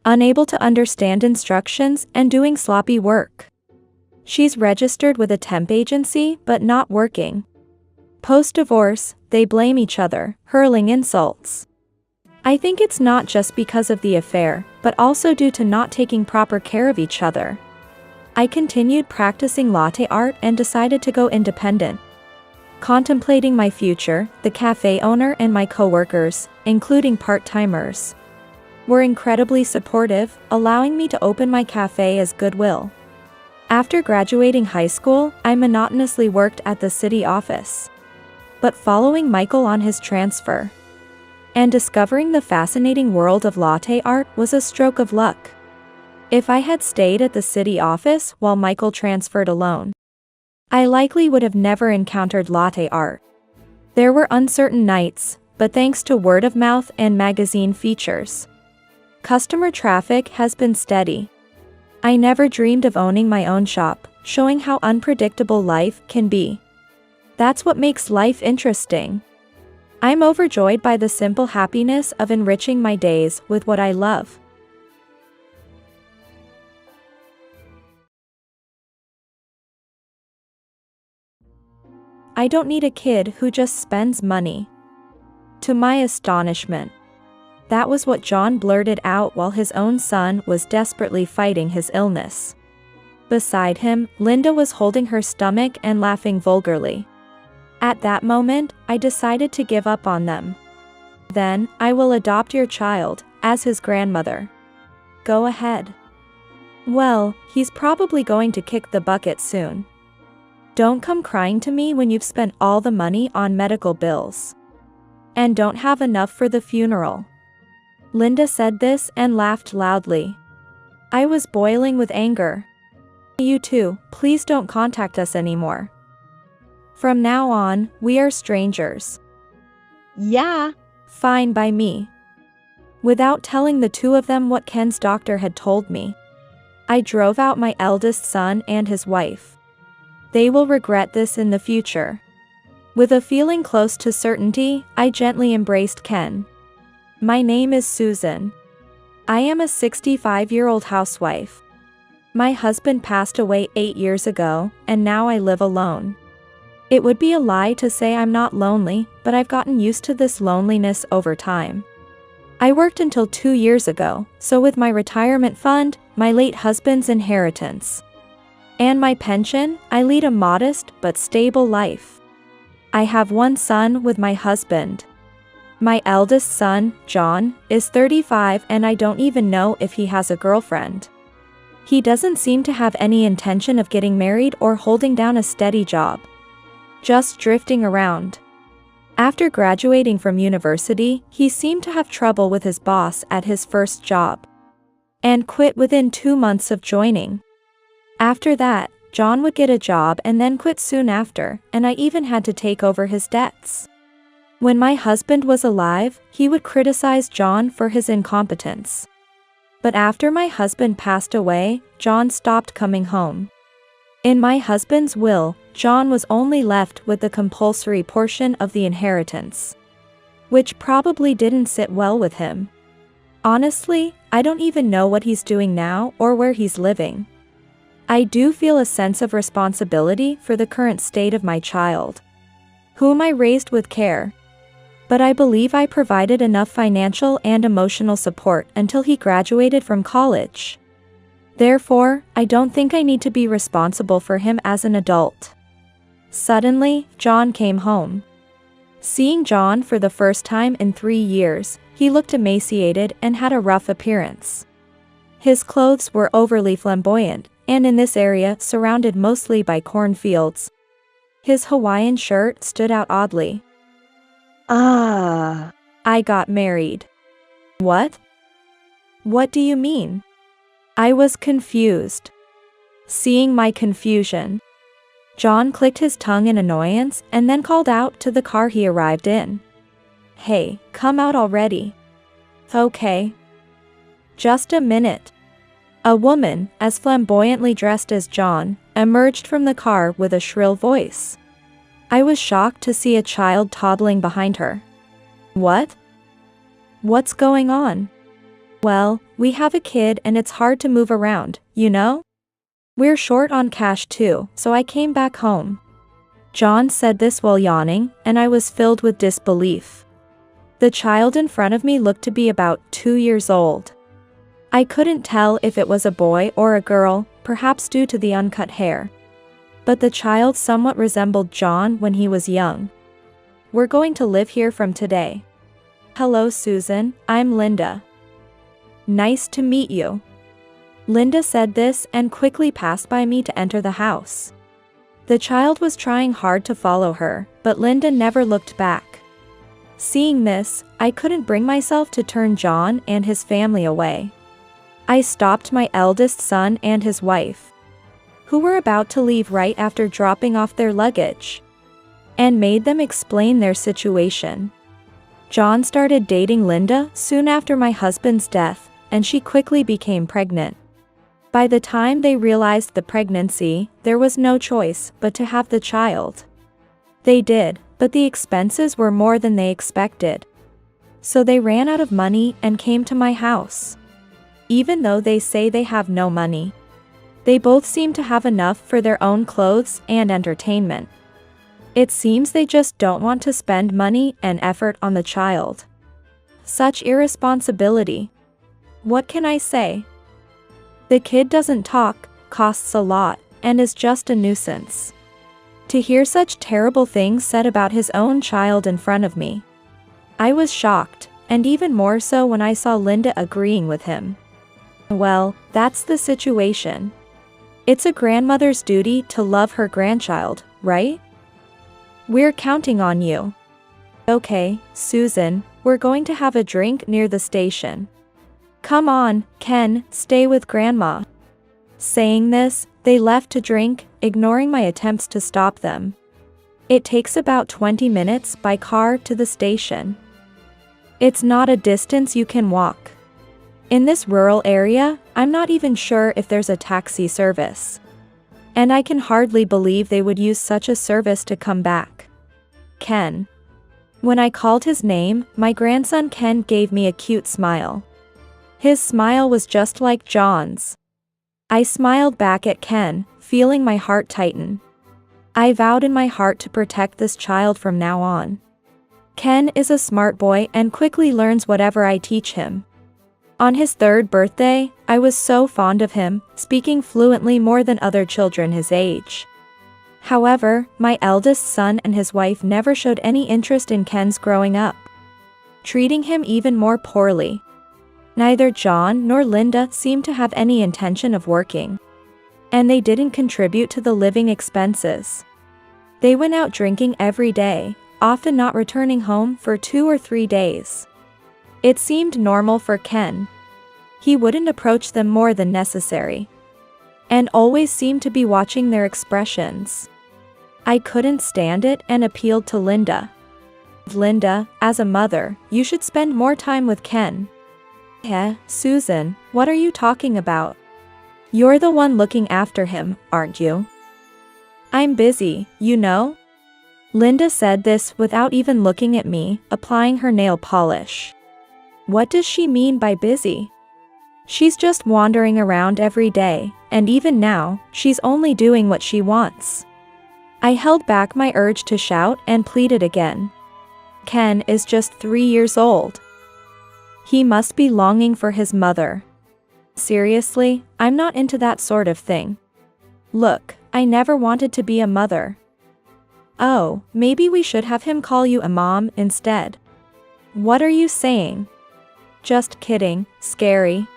S1: unable to understand instructions and doing sloppy work. She's registered with a temp agency but not working. Post-divorce, they blame each other, hurling insults. I think it's not just because of the affair, but also due to not taking proper care of each other. I continued practicing latte art and decided to go independent. Contemplating my future, the cafe owner and my coworkers, including part-timers, were incredibly supportive, allowing me to open my cafe as goodwill. After graduating high school, I monotonously worked at the city office. But following Michael on his transfer and discovering the fascinating world of latte art was a stroke of luck. If I had stayed at the city office while Michael transferred alone, I likely would have never encountered latte art. There were uncertain nights, but thanks to word of mouth and magazine features, customer traffic has been steady. I never dreamed of owning my own shop, showing how unpredictable life can be. That's what makes life interesting. I'm overjoyed by the simple happiness of enriching my days with what I love. I don't need a kid who just spends money. To my astonishment, that was what John blurted out while his own son was desperately fighting his illness. Beside him, Linda was holding her stomach and laughing vulgarly. At that moment, I decided to give up on them. Then, I will adopt your child, as his grandmother. Go ahead. Well, he's probably going to kick the bucket soon. Don't come crying to me when you've spent all the money on medical bills. And don't have enough for the funeral. Linda said this and laughed loudly. I was boiling with anger. You two, please don't contact us anymore. From now on, we are strangers.
S4: Yeah.
S1: Fine by me. Without telling the two of them what Ken's doctor had told me, I drove out my eldest son and his wife. They will regret this in the future. With a feeling close to certainty, I gently embraced Ken. My name is Susan. I am a 65-year-old housewife. My husband passed away 8 years ago, and now I live alone. It would be a lie to say I'm not lonely, but I've gotten used to this loneliness over time. I worked until 2 years ago, so with my retirement fund, my late husband's inheritance, and my pension, I lead a modest but stable life. I have one son with my husband. My eldest son, John, is 35 and I don't even know if he has a girlfriend. He doesn't seem to have any intention of getting married or holding down a steady job. Just drifting around. After graduating from university, he seemed to have trouble with his boss at his first job, and quit within 2 months of joining. After that, John would get a job and then quit soon after, and I even had to take over his debts. When my husband was alive, he would criticize John for his incompetence. But after my husband passed away, John stopped coming home. In my husband's will, John was only left with the compulsory portion of the inheritance, which probably didn't sit well with him. Honestly, I don't even know what he's doing now or where he's living. I do feel a sense of responsibility for the current state of my child, whom I raised with care. But I believe I provided enough financial and emotional support until he graduated from college. Therefore, I don't think I need to be responsible for him as an adult. Suddenly, John came home. Seeing John for the first time in 3 years, he looked emaciated and had a rough appearance. His clothes were overly flamboyant, and in this area surrounded mostly by cornfields. His Hawaiian shirt stood out oddly. I got married. What? What do you mean? I was confused. Seeing my confusion, John clicked his tongue in annoyance and then called out to the car he arrived in. Hey, come out already. Okay. Just a minute. A woman, as flamboyantly dressed as John, emerged from the car with a shrill voice. I was shocked to see a child toddling behind her. What? What's going on? Well, we have a kid and it's hard to move around, you know? We're short on cash too, so I came back home. John said this while yawning, and I was filled with disbelief. The child in front of me looked to be about 2 years old. I couldn't tell if it was a boy or a girl, perhaps due to the uncut hair. But the child somewhat resembled John when he was young. We're going to live here from today. Hello Susan, I'm Linda. Nice to meet you. Linda said this and quickly passed by me to enter the house. The child was trying hard to follow her, but Linda never looked back. Seeing this, I couldn't bring myself to turn John and his family away. I stopped my eldest son and his wife, who were about to leave right after dropping off their luggage, and made them explain their situation. John started dating Linda soon after my husband's death, and she quickly became pregnant. By the time they realized the pregnancy, there was no choice but to have the child. They did, but the expenses were more than they expected. So they ran out of money and came to my house. Even though they say they have no money, they both seem to have enough for their own clothes and entertainment. It seems they just don't want to spend money and effort on the child. Such irresponsibility. What can I say? The kid doesn't talk, costs a lot, and is just a nuisance. To hear such terrible things said about his own child in front of me. I was shocked, and even more so when I saw Linda agreeing with him. Well, that's the situation. It's a grandmother's duty to love her grandchild, right? We're counting on you. Okay, Susan, we're going to have a drink near the station. Come on, Ken, stay with Grandma. Saying this, they left to drink, ignoring my attempts to stop them. It takes about 20 minutes by car to the station. It's not a distance you can walk. In this rural area, I'm not even sure if there's a taxi service. And I can hardly believe they would use such a service to come back. Ken. When I called his name, my grandson Ken gave me a cute smile. His smile was just like John's. I smiled back at Ken, feeling my heart tighten. I vowed in my heart to protect this child from now on. Ken is a smart boy and quickly learns whatever I teach him. On his 3rd birthday, I was so fond of him, speaking fluently more than other children his age. However, my eldest son and his wife never showed any interest in Ken's growing up, treating him even more poorly. Neither John nor Linda seemed to have any intention of working, and they didn't contribute to the living expenses. They went out drinking every day, often not returning home for 2 or 3 days. It seemed normal for Ken. He wouldn't approach them more than necessary, and always seemed to be watching their expressions. I couldn't stand it and appealed to Linda. Linda, as a mother, you should spend more time with Ken. Susan, what are you talking about? You're the one looking after him, aren't you? I'm busy, you know? Linda said this without even looking at me, applying her nail polish. What does she mean by busy? She's just wandering around every day, and even now, she's only doing what she wants. I held back my urge to shout and pleaded again. Ken is just 3 years old. He must be longing for his mother. Seriously, I'm not into that sort of thing. Look, I never wanted to be a mother. Oh, maybe we should have him call you a mom instead. What are you saying? Just kidding, scary.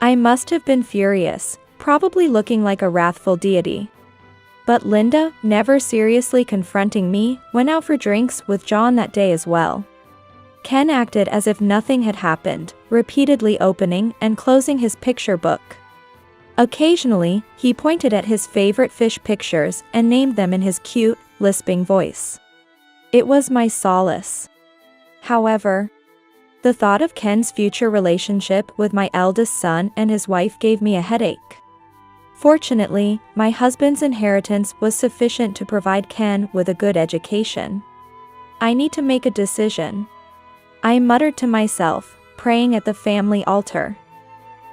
S1: I must have been furious, probably looking like a wrathful deity. But Linda, never seriously confronting me, went out for drinks with John that day as well. Ken acted as if nothing had happened, repeatedly opening and closing his picture book. Occasionally, he pointed at his favorite fish pictures and named them in his cute, lisping voice. It was my solace. However, the thought of Ken's future relationship with my eldest son and his wife gave me a headache. Fortunately, my husband's inheritance was sufficient to provide Ken with a good education. I need to make a decision. I muttered to myself, praying at the family altar.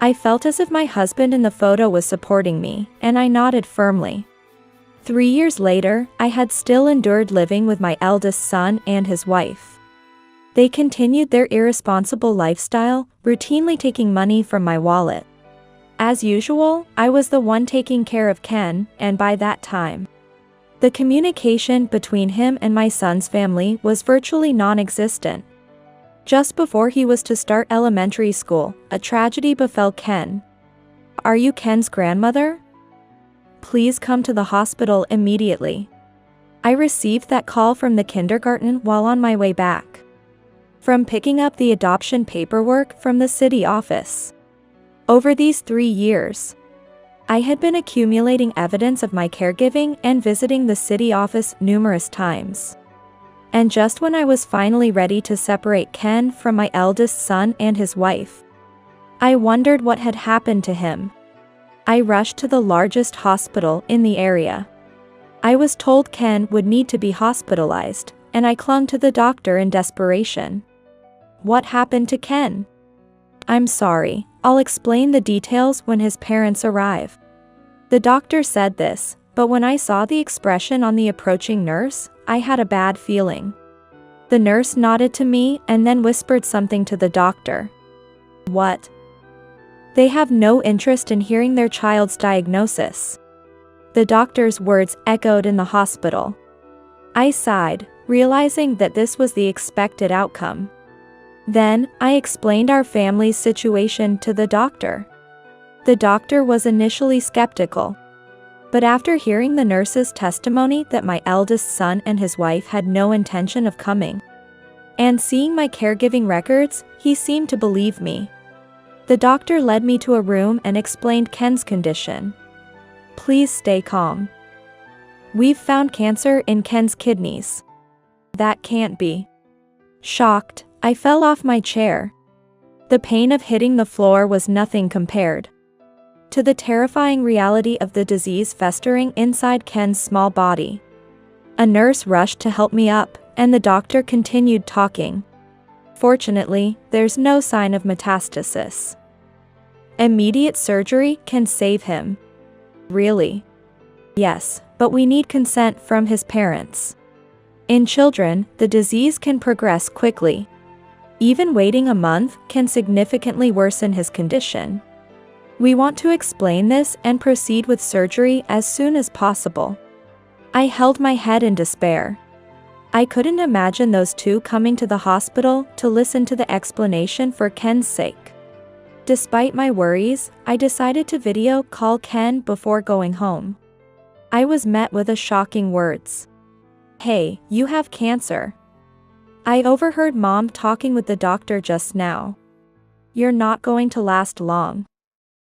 S1: I felt as if my husband in the photo was supporting me, and I nodded firmly. 3 years later, I had still endured living with my eldest son and his wife. They continued their irresponsible lifestyle, routinely taking money from my wallet. As usual, I was the one taking care of Ken, and by that time, the communication between him and my son's family was virtually non-existent. Just before he was to start elementary school, a tragedy befell Ken. Are you Ken's grandmother? Please come to the hospital immediately. I received that call from the kindergarten while on my way back from picking up the adoption paperwork from the city office. Over these 3 years, I had been accumulating evidence of my caregiving and visiting the city office numerous times. And just when I was finally ready to separate Ken from my eldest son and his wife, I wondered what had happened to him. I rushed to the largest hospital in the area. I was told Ken would need to be hospitalized, and I clung to the doctor in desperation. What happened to Ken? I'm sorry, I'll explain the details when his parents arrive. The doctor said this, but when I saw the expression on the approaching nurse, I had a bad feeling. The nurse nodded to me and then whispered something to the doctor. What? They have no interest in hearing their child's diagnosis. The doctor's words echoed in the hospital. I sighed, realizing that this was the expected outcome. Then, I explained our family's situation to the doctor. The doctor was initially skeptical. But after hearing the nurse's testimony that my eldest son and his wife had no intention of coming, and seeing my caregiving records, he seemed to believe me. The doctor led me to a room and explained Ken's condition. Please stay calm. We've found cancer in Ken's kidneys. That can't be. Shocked, I fell off my chair. The pain of hitting the floor was nothing compared to the terrifying reality of the disease festering inside Ken's small body. A nurse rushed to help me up, and the doctor continued talking. Fortunately, there's no sign of metastasis. Immediate surgery can save him. Really? Yes, but we need consent from his parents. In children, the disease can progress quickly. Even waiting a month can significantly worsen his condition. We want to explain this and proceed with surgery as soon as possible. I held my head in despair. I couldn't imagine those two coming to the hospital to listen to the explanation for Ken's sake. Despite my worries, I decided to video call Ken before going home. I was met with the shocking words. Hey, you have cancer. I overheard Mom talking with the doctor just now. You're not going to last long.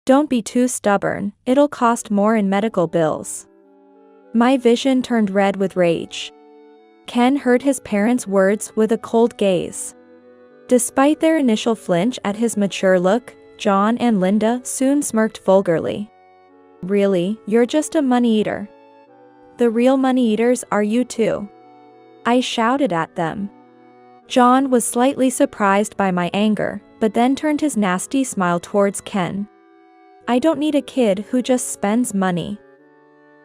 S1: Don't be too stubborn, it'll cost more in medical bills. My vision turned red with rage. Ken heard his parents' words with a cold gaze. Despite their initial flinch at his mature look, John and Linda soon smirked vulgarly. Really, you're just a money-eater. The real money-eaters are you two. I shouted at them. John was slightly surprised by my anger, but then turned his nasty smile towards Ken. I don't need a kid who just spends money.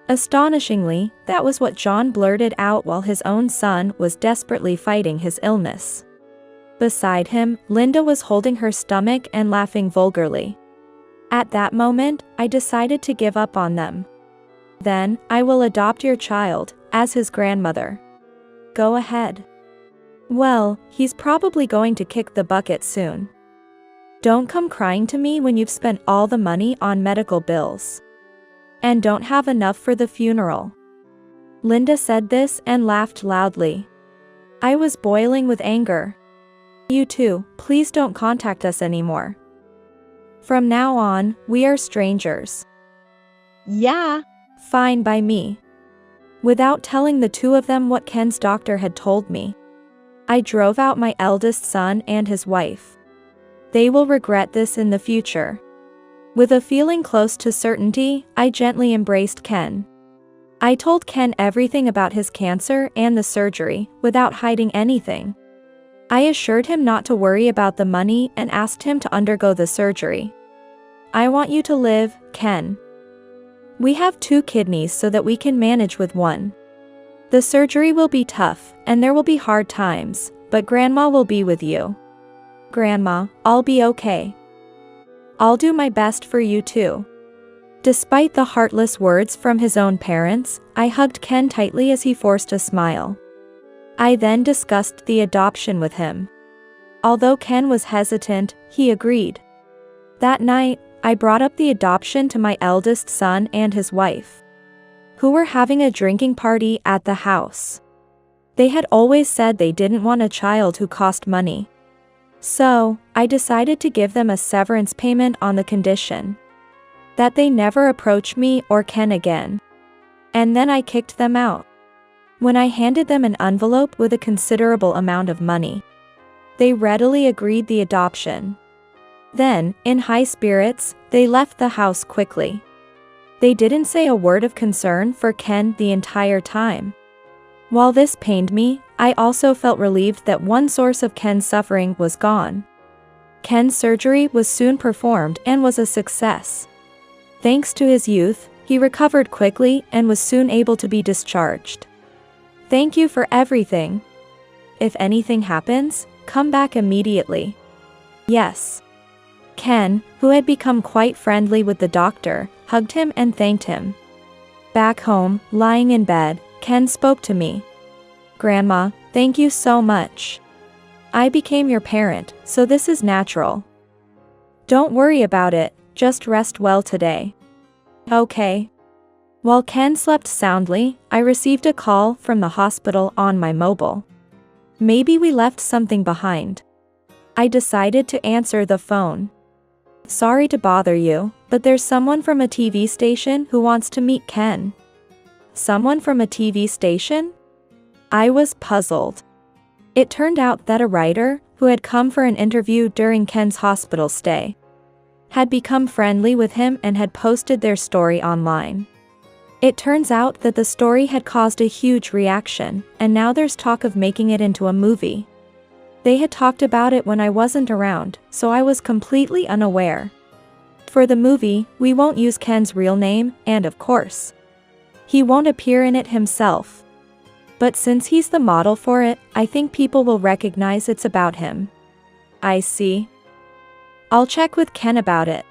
S1: Astonishingly, that was what John blurted out while his own son was desperately fighting his illness. Beside him, Linda was holding her stomach and laughing vulgarly. At that moment, I decided to give up on them. Then, I will adopt your child, as his grandmother. Go ahead. Well, he's probably going to kick the bucket soon. Don't come crying to me when you've spent all the money on medical bills. And don't have enough for the funeral. Linda said this and laughed loudly. I was boiling with anger. You two, please don't contact us anymore. From now on, we are strangers.
S4: Yeah.
S1: Fine by me. Without telling the two of them what Ken's doctor had told me, I drove out my eldest son and his wife. They will regret this in the future. With a feeling close to certainty, I gently embraced Ken. I told Ken everything about his cancer and the surgery, without hiding anything. I assured him not to worry about the money and asked him to undergo the surgery. I want you to live, Ken. We have 2 kidneys so that we can manage with one. The surgery will be tough, and there will be hard times, but Grandma will be with you. Grandma, I'll be okay. I'll do my best for you too. Despite the heartless words from his own parents, I hugged Ken tightly as he forced a smile. I then discussed the adoption with him. Although Ken was hesitant, he agreed. That night, I brought up the adoption to my eldest son and his wife, who were having a drinking party at the house. They had always said they didn't want a child who cost money. So, I decided to give them a severance payment on the condition that they never approach me or Ken again. And then I kicked them out. When I handed them an envelope with a considerable amount of money, they readily agreed the adoption. Then, in high spirits, they left the house quickly. They didn't say a word of concern for Ken the entire time. While this pained me, I also felt relieved that one source of Ken's suffering was gone. Ken's surgery was soon performed and was a success. Thanks to his youth, he recovered quickly and was soon able to be discharged. Thank you for everything. If anything happens, come back immediately. Yes. Ken, who had become quite friendly with the doctor, hugged him and thanked him. Back home, lying in bed, Ken spoke to me. "Grandma, thank you so much. I became your parent, so this is natural. Don't worry about it, just rest well today." Okay. While Ken slept soundly, I received a call from the hospital on my mobile. Maybe we left something behind. I decided to answer the phone. "Sorry to bother you, but there's someone from a TV station who wants to meet Ken." Someone from a TV station? I was puzzled. It turned out that a writer, who had come for an interview during Ken's hospital stay, had become friendly with him and had posted their story online. It turns out that the story had caused a huge reaction, and now there's talk of making it into a movie. They had talked about it when I wasn't around, so I was completely unaware. For the movie, we won't use Ken's real name, and of course, he won't appear in it himself. But since he's the model for it, I think people will recognize it's about him. I see. I'll check with Ken about it.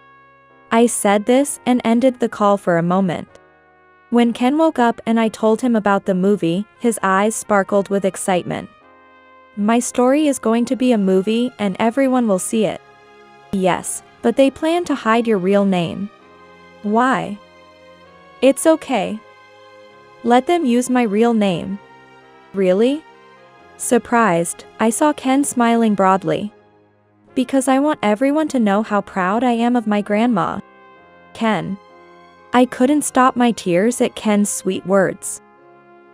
S1: I said this and ended the call for a moment. When Ken woke up and I told him about the movie, his eyes sparkled with excitement. "My story is going to be a movie and everyone will see it." "Yes, but they plan to hide your real name." "Why?" "It's okay. Let them use my real name." "Really?" Surprised, I saw Ken smiling broadly. "Because I want everyone to know how proud I am of my grandma." Ken. I couldn't stop my tears at Ken's sweet words.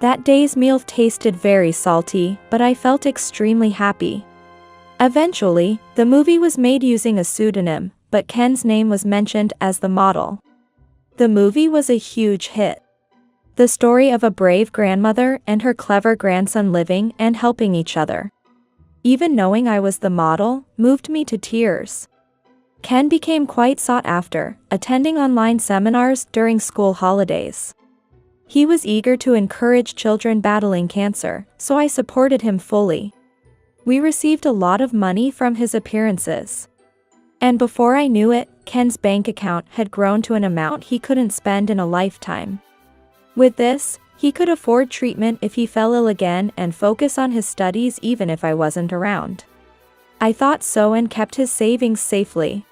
S1: That day's meal tasted very salty, but I felt extremely happy. Eventually, the movie was made using a pseudonym, but Ken's name was mentioned as the model. The movie was a huge hit. The story of a brave grandmother and her clever grandson living and helping each other. Even knowing I was the model, moved me to tears. Ken became quite sought after, attending online seminars during school holidays. He was eager to encourage children battling cancer, so I supported him fully. We received a lot of money from his appearances. And before I knew it, Ken's bank account had grown to an amount he couldn't spend in a lifetime. With this, he could afford treatment if he fell ill again and focus on his studies even if I wasn't around. I thought so and kept his savings safely.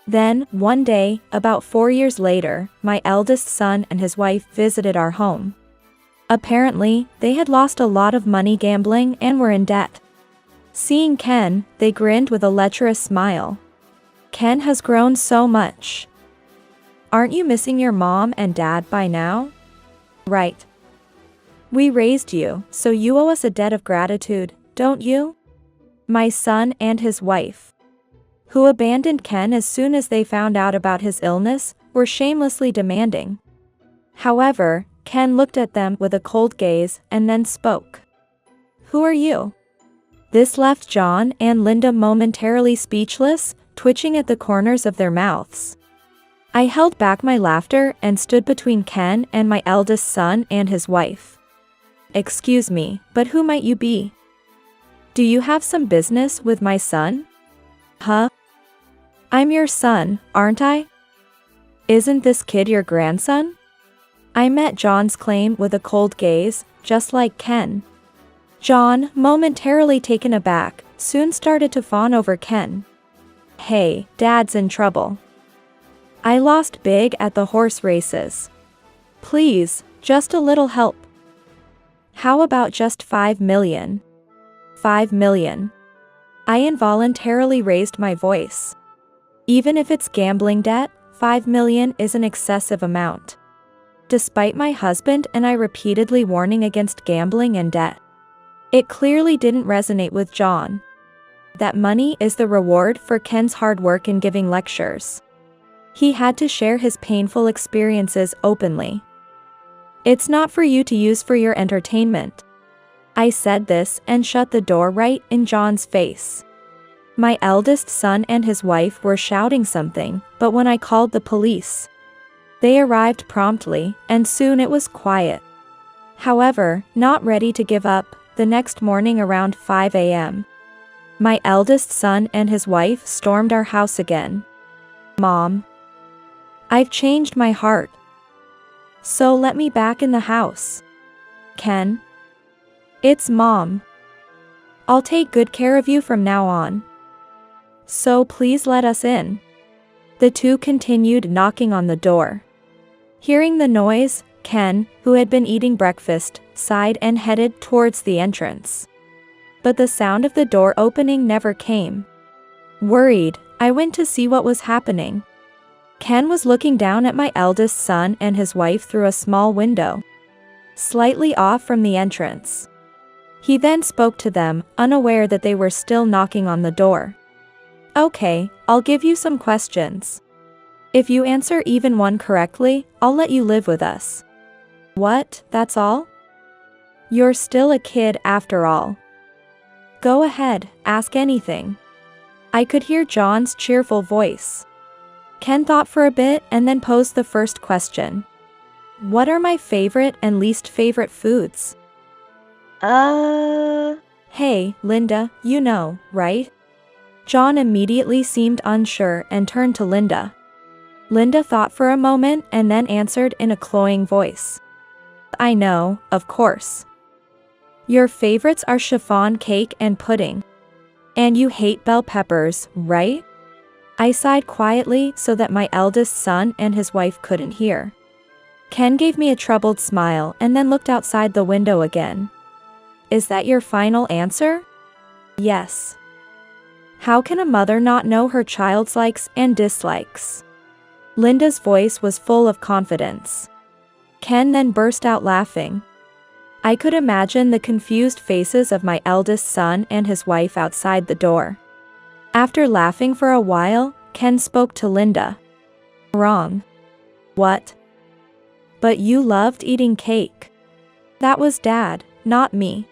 S1: Then, one day, about 4 years later, my eldest son and his wife visited our home. Apparently, they had lost a lot of money gambling and were in debt. Seeing Ken, they grinned with a lecherous smile. "Ken has grown so much. Aren't you missing your mom and dad by now?" "Right. We raised you, so you owe us a debt of gratitude, don't you?" My son and his wife, who abandoned Ken as soon as they found out about his illness, were shamelessly demanding. However, Ken looked at them with a cold gaze and then spoke. "Who are you?" This left John and Linda momentarily speechless, twitching at the corners of their mouths. I held back my laughter and stood between Ken and my eldest son and his wife. "Excuse me, but who might you be? Do you have some business with my son?" "Huh? I'm your son, aren't I? Isn't this kid your grandson?" I met John's claim with a cold gaze, just like Ken. John, momentarily taken aback, soon started to fawn over Ken. "Hey, Dad's in trouble. I lost big at the horse races. Please, just a little help. How about just 5 million? 5 million. I involuntarily raised my voice. Even if it's gambling debt, 5 million is an excessive amount. Despite my husband and I repeatedly warning against gambling and debt, it clearly didn't resonate with John. That money is the reward for Ken's hard work in giving lectures. He had to share his painful experiences openly. It's not for you to use for your entertainment. I said this and shut the door right in John's face. My eldest son and his wife were shouting something, but when I called the police, they arrived promptly, and soon it was quiet. However, not ready to give up, the next morning around 5 a.m., my eldest son and his wife stormed our house again. "Mom, I've changed my heart. So let me back in the house. Ken? It's Mom. I'll take good care of you from now on. So please let us in. The two continued knocking on the door. Hearing the noise, Ken, who had been eating breakfast, sighed and headed towards the entrance. But the sound of the door opening never came. Worried, I went to see what was happening. Ken was looking down at my eldest son and his wife through a small window, slightly off from the entrance. He then spoke to them, unaware that they were still knocking on the door. Okay, I'll give you some questions. If you answer even one correctly, I'll let you live with us. What, that's all? You're still a kid after all. Go ahead, ask anything. I could hear John's cheerful voice. Ken thought for a bit and then posed the first question. What are my favorite and least favorite foods? Hey, Linda, you know, right? John immediately seemed unsure and turned to Linda. Linda thought for a moment and then answered in a cloying voice. I know, of course. Your favorites are chiffon cake and pudding. And you hate bell peppers, right? I sighed quietly so that my eldest son and his wife couldn't hear. Ken gave me a troubled smile and then looked outside the window again. Is that your final answer? Yes. How can a mother not know her child's likes and dislikes? Linda's voice was full of confidence. Ken then burst out laughing. I could imagine the confused faces of my eldest son and his wife outside the door. After laughing for a while, Ken spoke to Linda. Wrong. What? But you loved eating cake. That was Dad, not me.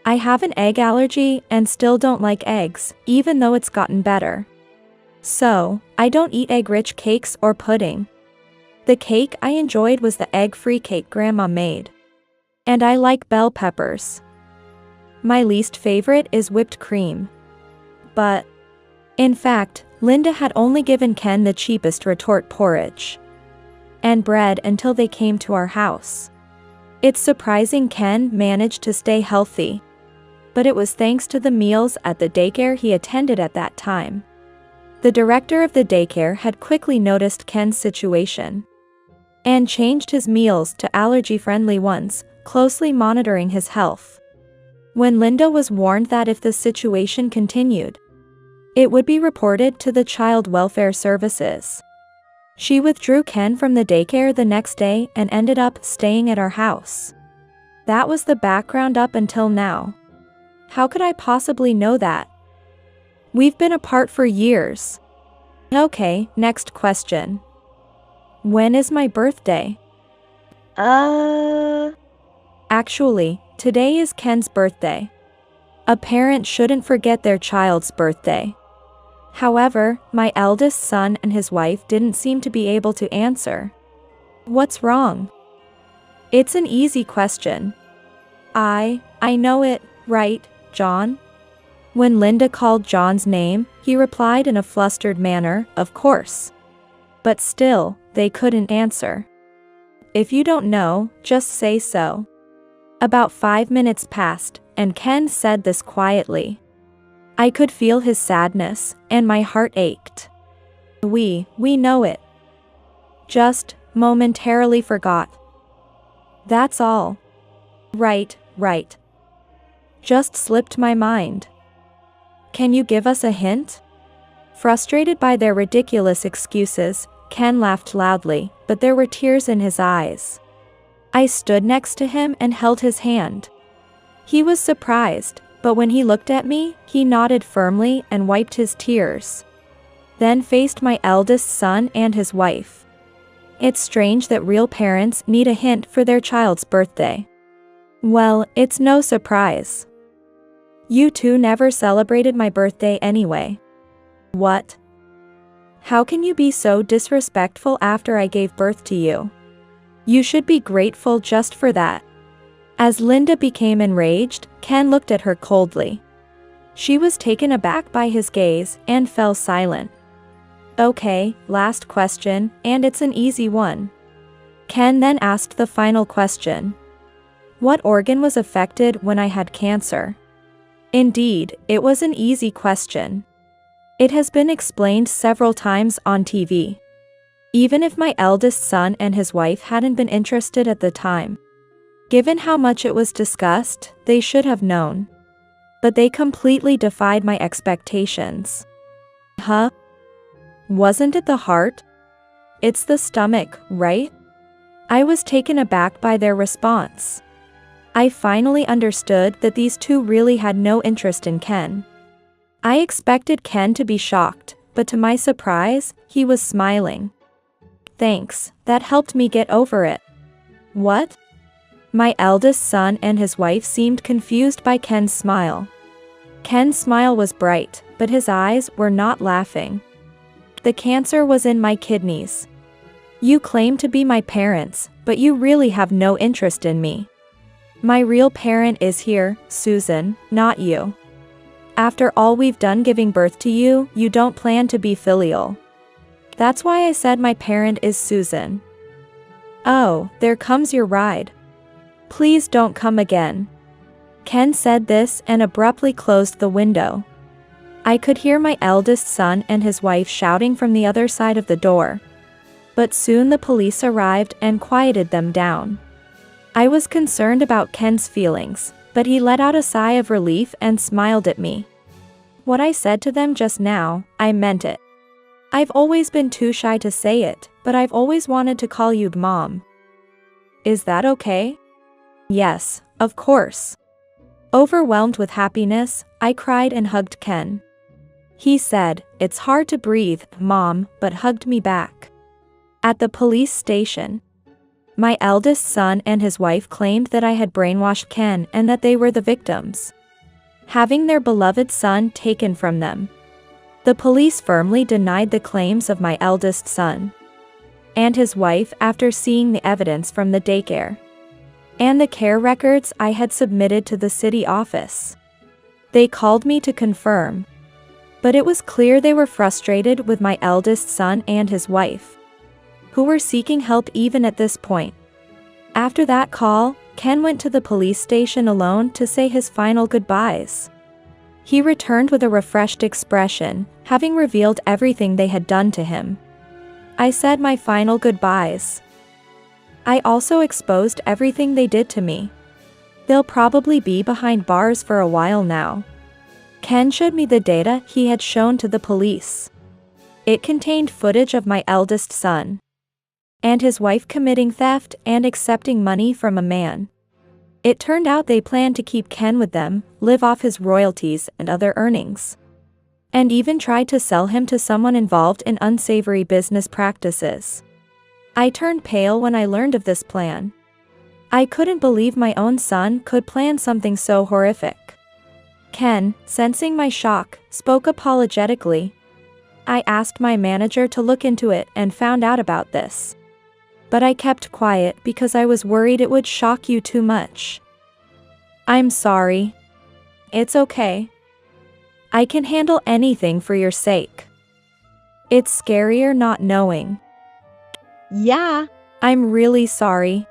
S1: I have an egg allergy and still don't like eggs, even though it's gotten better. So, I don't eat egg-rich cakes or pudding. The cake I enjoyed was the egg-free cake Grandma made. And I like bell peppers. My least favorite is whipped cream. But, in fact, Linda had only given Ken the cheapest retort porridge and bread until they came to our house. It's surprising Ken managed to stay healthy. But it was thanks to the meals at the daycare he attended at that time. The director of the daycare had quickly noticed Ken's situation and changed his meals to allergy-friendly ones, closely monitoring his health. When Linda was warned that if the situation continued, it would be reported to the Child Welfare Services, she withdrew Ken from the daycare the next day and ended up staying at our house. That was the background up until now. How could I possibly know that? We've been apart for years. Okay, next question. When is my birthday? Actually, today is Ken's birthday. A parent shouldn't forget their child's birthday. However, my eldest son and his wife didn't seem to be able to answer. What's wrong? It's an easy question. I know it, right, John? When Linda called John's name, he replied in a flustered manner, of course. But still, they couldn't answer. If you don't know, just say so. About 5 minutes passed, and Ken said this quietly. I could feel his sadness, and my heart ached. We know it. Just momentarily forgot. That's all. Right. Just slipped my mind. Can you give us a hint? Frustrated by their ridiculous excuses, Ken laughed loudly, but there were tears in his eyes. I stood next to him and held his hand. He was surprised, but when he looked at me, he nodded firmly and wiped his tears. Then faced my eldest son and his wife. It's strange that real parents need a hint for their child's birthday. Well, it's no surprise. You two never celebrated my birthday anyway. What? How can you be so disrespectful after I gave birth to you? You should be grateful just for that. As Linda became enraged, Ken looked at her coldly. She was taken aback by his gaze and fell silent. Okay, last question, and it's an easy one. Ken then asked the final question. What organ was affected when I had cancer? Indeed, it was an easy question. It has been explained several times on TV. Even if my eldest son and his wife hadn't been interested at the time. Given how much it was discussed, they should have known. But they completely defied my expectations. Huh? Wasn't it the heart? It's the stomach, right? I was taken aback by their response. I finally understood that these two really had no interest in Ken. I expected Ken to be shocked, but to my surprise, he was smiling. Thanks, that helped me get over it. What? My eldest son and his wife seemed confused by Ken's smile. Ken's smile was bright, but his eyes were not laughing. The cancer was in my kidneys. You claim to be my parents, but you really have no interest in me. My real parent is here, Susan, not you. After all we've done giving birth to you, you don't plan to be filial. That's why I said my parent is Susan. Oh, there comes your ride. Please don't come again. Ken said this and abruptly closed the window. I could hear my eldest son and his wife shouting from the other side of the door. But soon the police arrived and quieted them down. I was concerned about Ken's feelings, but he let out a sigh of relief and smiled at me. What I said to them just now, I meant it. I've always been too shy to say it, but I've always wanted to call you Mom. Is that okay? Yes, of course. Overwhelmed with happiness, I cried and hugged Ken. He said, "It's hard to breathe, Mom," but hugged me back. At the police station, my eldest son and his wife claimed that I had brainwashed Ken and that they were the victims, having their beloved son taken from them. The police firmly denied the claims of my eldest son and his wife after seeing the evidence from the daycare and the care records I had submitted to the city office. They called me to confirm, but it was clear they were frustrated with my eldest son and his wife, who were seeking help even at this point. After that call, Ken went to the police station alone to say his final goodbyes. He returned with a refreshed expression, having revealed everything they had done to him. I said my final goodbyes. I also exposed everything they did to me. They'll probably be behind bars for a while now. Ken showed me the data he had shown to the police. It contained footage of my eldest son and his wife committing theft and accepting money from a man. It turned out they planned to keep Ken with them, live off his royalties and other earnings, and even tried to sell him to someone involved in unsavory business practices. I turned pale when I learned of this plan. I couldn't believe my own son could plan something so horrific. Ken, sensing my shock, spoke apologetically. I asked my manager to look into it and found out about this. But I kept quiet because I was worried it would shock you too much. I'm sorry. It's okay. I can handle anything for your sake. It's scarier not knowing.
S4: Yeah.
S1: I'm really sorry.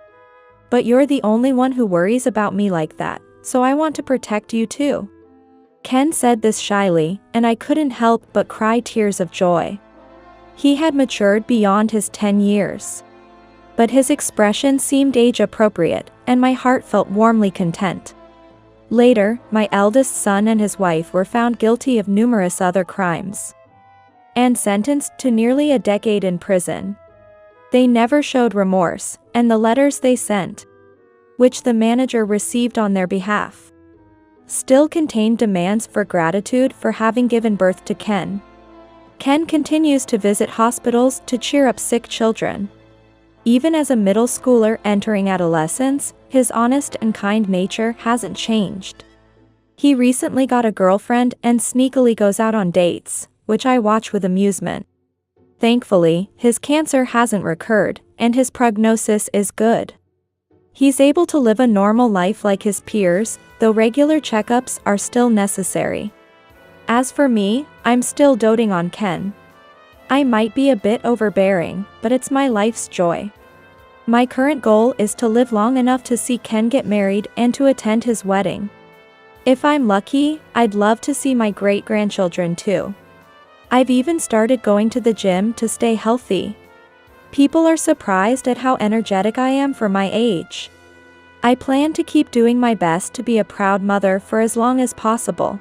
S1: But you're the only one who worries about me like that, so I want to protect you too. Ken said this shyly, and I couldn't help but cry tears of joy. He had matured beyond his 10 years. But his expression seemed age-appropriate, and my heart felt warmly content. Later, my eldest son and his wife were found guilty of numerous other crimes and sentenced to nearly a decade in prison. They never showed remorse, and the letters they sent, which the manager received on their behalf, still contained demands for gratitude for having given birth to Ken. Ken continues to visit hospitals to cheer up sick children. Even as a middle schooler entering adolescence, his honest and kind nature hasn't changed. He recently got a girlfriend and sneakily goes out on dates, which I watch with amusement. Thankfully, his cancer hasn't recurred, and his prognosis is good. He's able to live a normal life like his peers, though regular checkups are still necessary. As for me, I'm still doting on Ken. I might be a bit overbearing, but it's my life's joy. My current goal is to live long enough to see Ken get married and to attend his wedding. If I'm lucky, I'd love to see my great-grandchildren too. I've even started going to the gym to stay healthy. People are surprised at how energetic I am for my age. I plan to keep doing my best to be a proud mother for as long as possible.